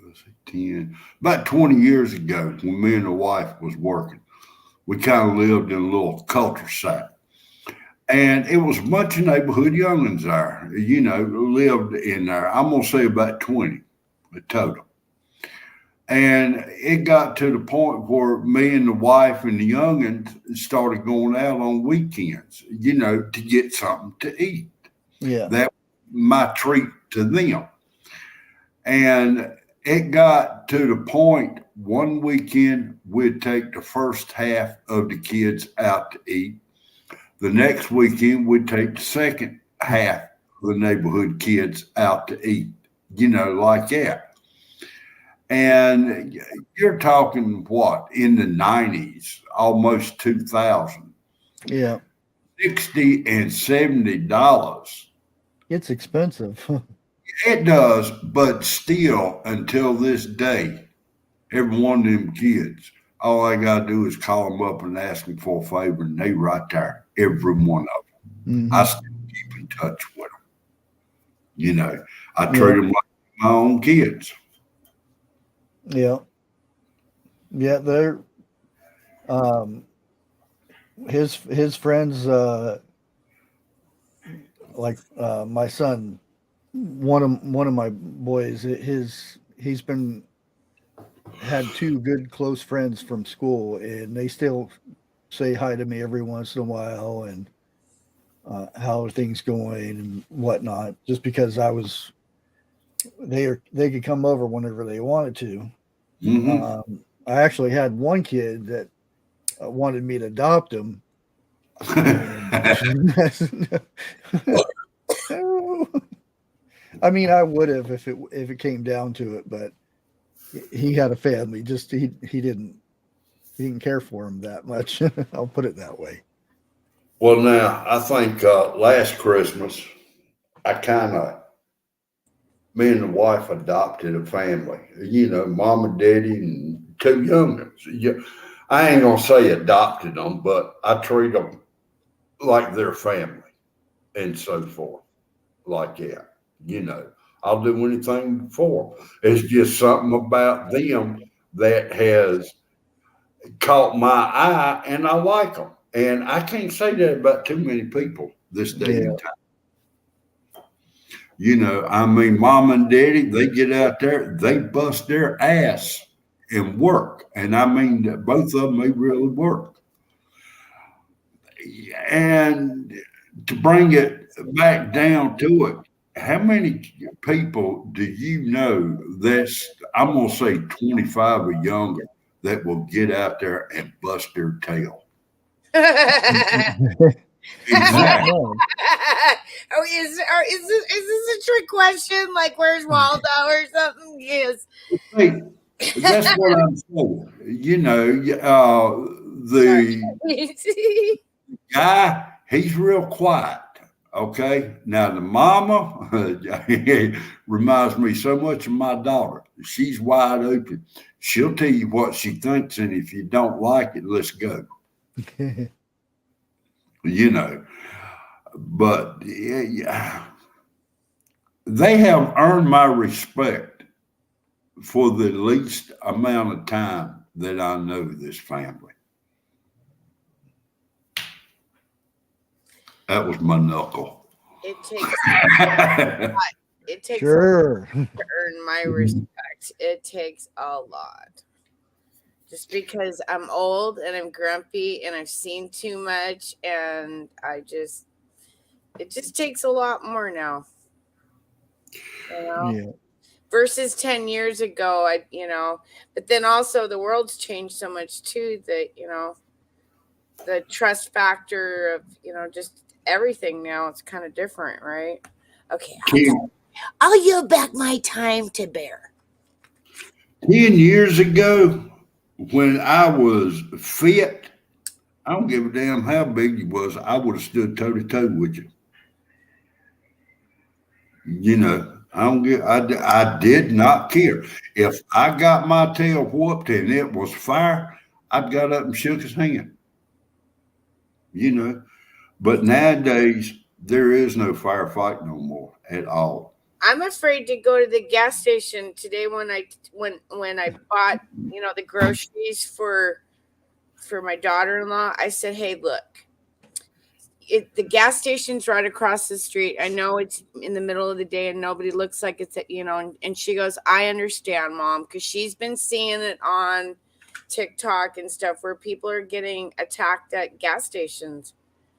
Let's see, 10, about 20 years ago, when me and the wife was working, we kind of lived in a little cul-de-sac. And it was a bunch of neighborhood youngins there, lived in there. I'm going to say about 20 total. And it got to the point where me and the wife and the youngins started going out on weekends, to get something to eat. Yeah. That was my treat to them. And it got to the point one weekend we'd take the first half of the kids out to eat. The next weekend we'd take the second half of the neighborhood kids out to eat, like that. And you're talking what, in the 90s, almost 2000. Yeah. $60 and $70. It's expensive. It does, but still, until this day, every one of them kids, all I gotta do is call them up and ask them for a favor, and they right there, every one of them. I still keep in touch with them. You know, I treat them like my own kids. Yeah. Yeah, they're his friends like my son, one of my boys, he's been had two good close friends from school, and they still say hi to me every once in a while, and how are things going and whatnot, just because they could come over whenever they wanted to. I actually had one kid that wanted me to adopt him. I mean, I would have if it came down to it, but he had a family. Just he didn't care for him that much. I'll put it that way. Well, now I think last Christmas, me and the wife adopted a family. You know, mom and daddy and two youngins. Yeah, I ain't gonna say adopted them, but I treat them like their family and so forth. Like that, you know, I'll do anything for them. It's just something about them that has caught my eye, and I like them. And I can't say that about too many people this day and time. You know, I mean, mom and daddy, they get out there, they bust their ass and work. And I mean, both of them, they really work. And to bring it back down to it, how many people do you know that's, I'm going to say 25 or younger, that will get out there and bust their tail? Exactly. Oh, is this a trick question? Like, where's Waldo or something? Yes. Hey, that's what I'm saying. You know, the guy, he's real quiet. Okay. Now the mama reminds me so much of my daughter. She's wide open. She'll tell you what she thinks, and if you don't like it, let's go. You know, but yeah, they have earned my respect for the least amount of time that I know this family. That was my knuckle. It takes a lot. It takes a lot to earn my respect. It takes a lot. Just because I'm old and I'm grumpy and I've seen too much, and it just takes a lot more now. You know? Yeah. Versus 10 years ago, but then also the world's changed so much too that, the trust factor of, just everything now, it's kind of different, right? Okay. I'll yield back my time to Bear. 10 years ago, when I was fit, I don't give a damn how big you was, I would have stood toe to toe with you. You know, I did not care. If I got my tail whooped and it was fire, I'd got up and shook his hand. You know, but nowadays there is no firefight no more at all. I'm afraid to go to the gas station today when I bought, the groceries for my daughter-in-law. I said, "Hey, look, the gas station's right across the street. I know it's in the middle of the day and nobody looks like it's, and she goes, I understand, Mom, because she's been seeing it on TikTok and stuff where people are getting attacked at gas stations.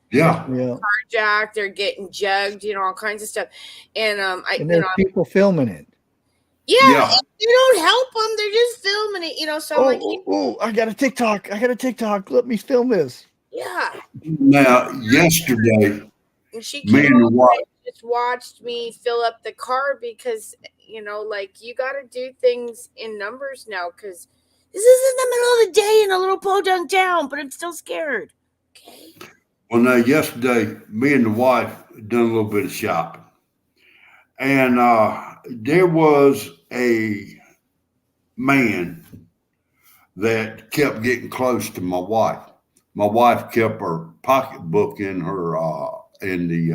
Yeah. Carjacked, they're getting jugged, all kinds of stuff. And and there's people filming it. Yeah. You don't help them, they're just filming it, so I got a TikTok. Let me film this. Yeah. Now, yesterday, and she came over and just watched me fill up the car because, you got to do things in numbers now because this is in the middle of the day in a little podunk town, but I'm still scared. Okay. Well, now, yesterday, me and the wife done a little bit of shopping. And there was a man that kept getting close to my wife. My wife kept her pocketbook in her in the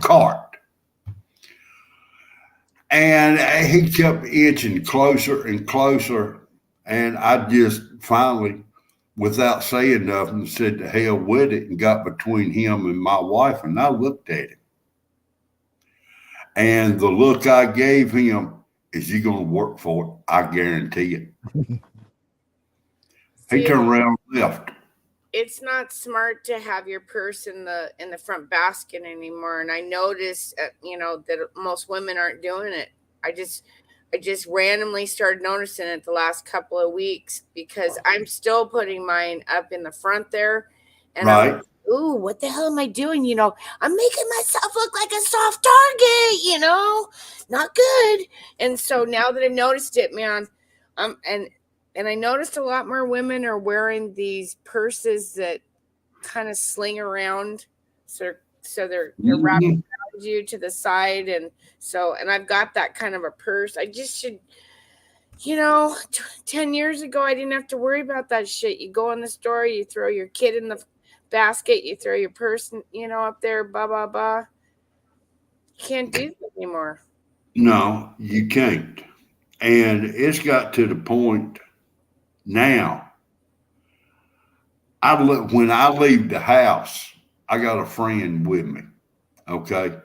cart, and he kept inching closer and closer. And I just finally, without saying nothing, said to hell with it and got between him and my wife. And I looked at him, and the look I gave him is, "You going to work for it? I guarantee it." He See, turned around and left. it's not smart to have your purse in the front basket anymore. And I noticed, that most women aren't doing it. I just randomly started noticing it the last couple of weeks because I'm still putting mine up in the front there, and Right. I'm, ooh, what the hell am I doing? I'm making myself look like a soft target. Not good. And so now that I've noticed it, man, and I noticed a lot more women are wearing these purses that kind of sling around, so they're wrapped Mhm. around you to the side, and I've got that kind of a purse. I just should, 10 years ago I didn't have to worry about that shit. You go in the store, you throw your kid in the basket, you throw your purse, up there, blah blah blah. You can't do that anymore. No, you can't. And it's got to the point now. When I leave the house, I got a friend with me. Okay.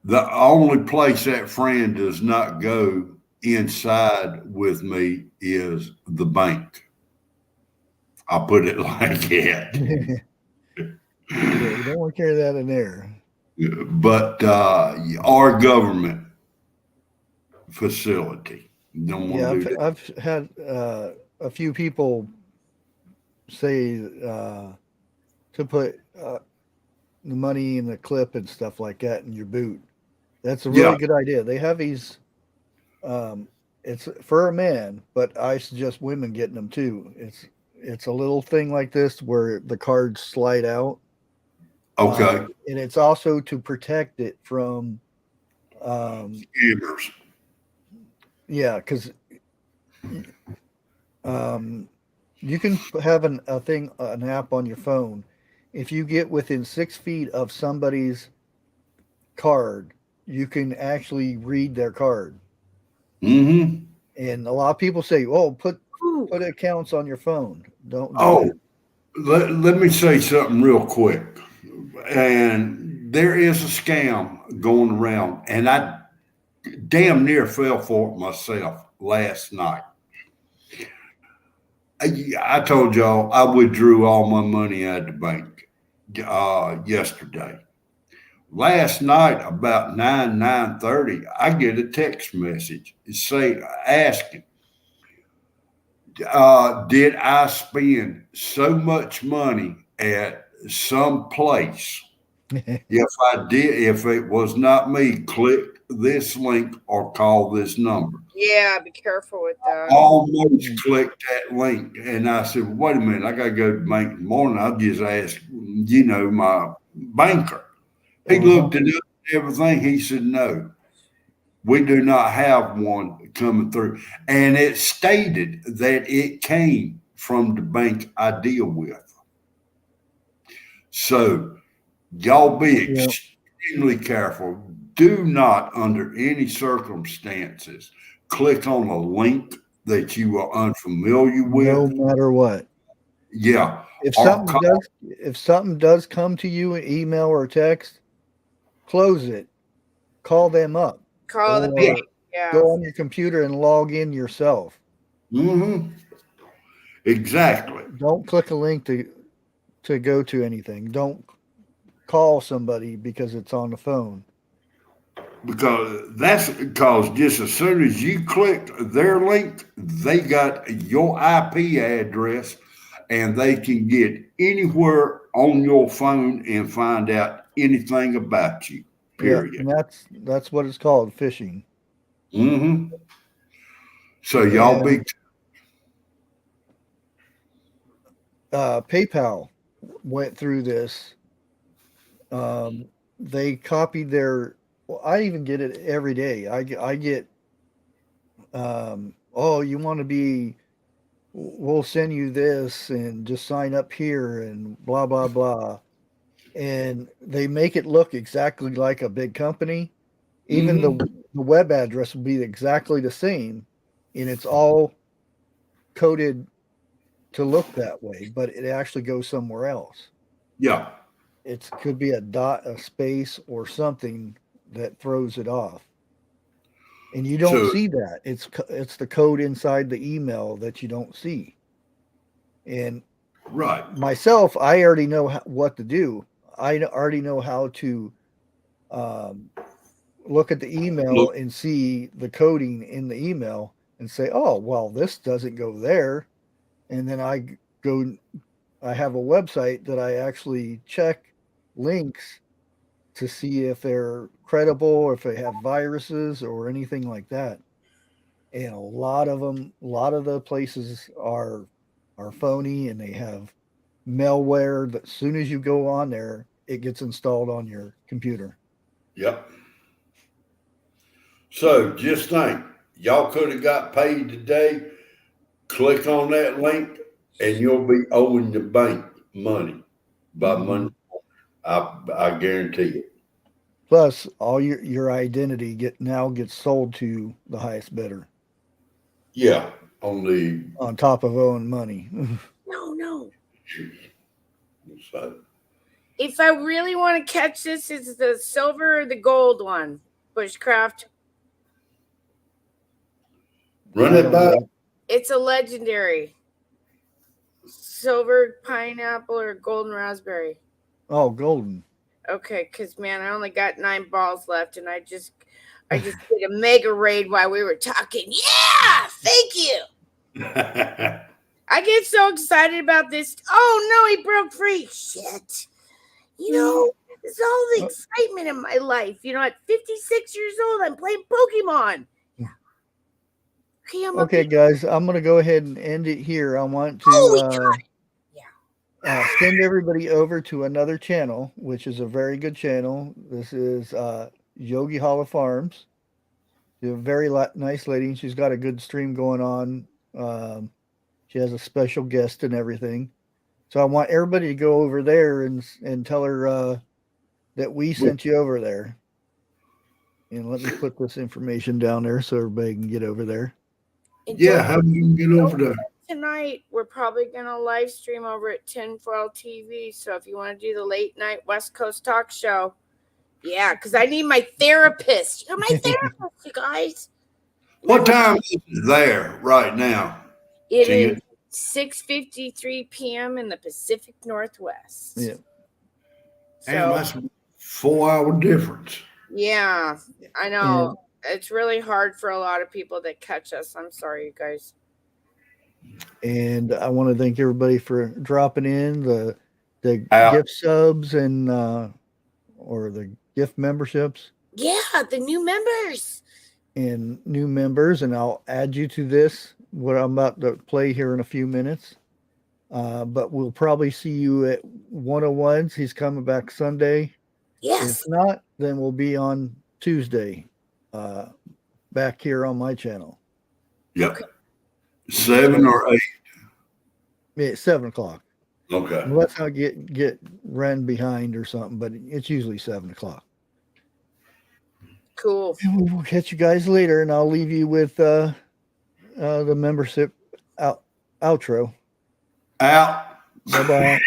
The only place that friend does not go inside with me is the bank. I'll put it like that. Yeah, you don't want to carry that in there. But our government facility don't want Yeah, to do that. I've had a few people say to put the money in the clip and stuff like that in your boot. That's a Yeah. really good idea. They have these. It's for a man, but I suggest women getting them too. It's a little thing like this where the cards slide out. Okay. And it's also to protect it from. Scammers. Yeah, because you can have an app on your phone. If you get within 6 feet of somebody's card, you can actually read their card. Mm-hmm. And a lot of people say, "Oh, put Ooh. accounts on your phone. Don't do Oh, that." let me say something real quick. And there is a scam going around, and I damn near fell for it myself last night. I told y'all I withdrew all my money out of the bank yesterday. Last night, about 9:30, I get a text message asking, did I spend so much money at some place? If I did, if it was not me, click this link or call this number. Yeah, be careful with that. Almost clicked that link, and I said, "Wait a minute, I got to go to the bank in the morning." I just asked, my banker. He looked it up and everything. He said, "No, we do not have one coming through," and it stated that it came from the bank I deal with. So y'all be Yeah. extremely careful. Do not, under any circumstances, click on a link that you are unfamiliar No with. matter what. Yeah. If Or something does come to you in email or text, close it. Call them up. Call the yeah. bank. Yeah. Go on your computer and log in yourself. Mm-hmm. Exactly. Don't click a link to go to anything. Don't call somebody because it's on the phone. Because just as soon as you clicked their link, they got your IP address, and they can get anywhere on your phone and find out anything about you. Period. Yeah, and that's what it's called, phishing. Mm-hmm. So y'all be PayPal went through this. They copied their Well, I even get it every day. I get, oh, you want to be, we'll send you this and just sign up here and blah, blah, blah. And they make it look exactly like a big company. Even the web address will be exactly the same, and it's all coded to look that way, but it actually goes somewhere else. Yeah. It could be a dot, a space, or something that throws it off. And you don't see that. It's the code inside the email that you don't see. And right. Myself, I already know what to do. I already know how to look at the email and see the coding in the email and say, oh, well, this doesn't go there. And then I have a website that I actually check links to see if they're credible or if they have viruses or anything like that. And a lot of the places are phony, and they have malware that as soon as you go on there, it gets installed on your computer. Yep. So just think, y'all could have got paid today. Click on that link, and you'll be owing the bank money by Monday. I guarantee it. Plus, all your identity gets sold to the highest bidder. Yeah, on top of owing money. No. So, if I really want to catch this, it's the silver or the gold one, Bushcraft. Run it back. It's a legendary. Silver pineapple or golden raspberry. Oh, golden. Okay, because man, I only got 9 balls left, and I just did a mega raid while we were talking. Yeah, thank you. I get so excited about this. Oh no, he broke free. Shit. It's all the excitement in my life. At 56 years old, I'm playing Pokemon. Okay, guys, I'm going to go ahead and end it here. I want to send everybody over to another channel, which is a very good channel. This is Yogi Hollow Farms. She's a very nice lady. She's got a good stream going on. She has a special guest and everything. So I want everybody to go over there and tell her that we sent you over there. And let me put this information down there so everybody can get over there. Yeah, how do you get over there? Tonight, we're probably going to live stream over at Tinfoil TV. So if you want to do the late night West Coast talk show, yeah, because I need my therapist. You're my therapist, you guys. What time is it there right now? It is 6:53 p.m. in the Pacific Northwest. Yeah. So, and that's a 4-hour difference. Yeah, I know. It's really hard for a lot of people that catch us. I'm sorry, you guys. And I want to thank everybody for dropping in the gift subs and or the gift memberships. Yeah, the new members. And new members, and I'll add you to this, what I'm about to play here in a few minutes. But we'll probably see you at 101s. He's coming back Sunday. Yes. If not, then we'll be on Tuesday back here on my channel. Yep. Okay. 7 or 8? Yeah, 7 o'clock. Okay. Let's not get ran behind or something, but it's usually 7 o'clock. Cool. And we'll catch you guys later, and I'll leave you with the membership outro. Out. Bye-bye.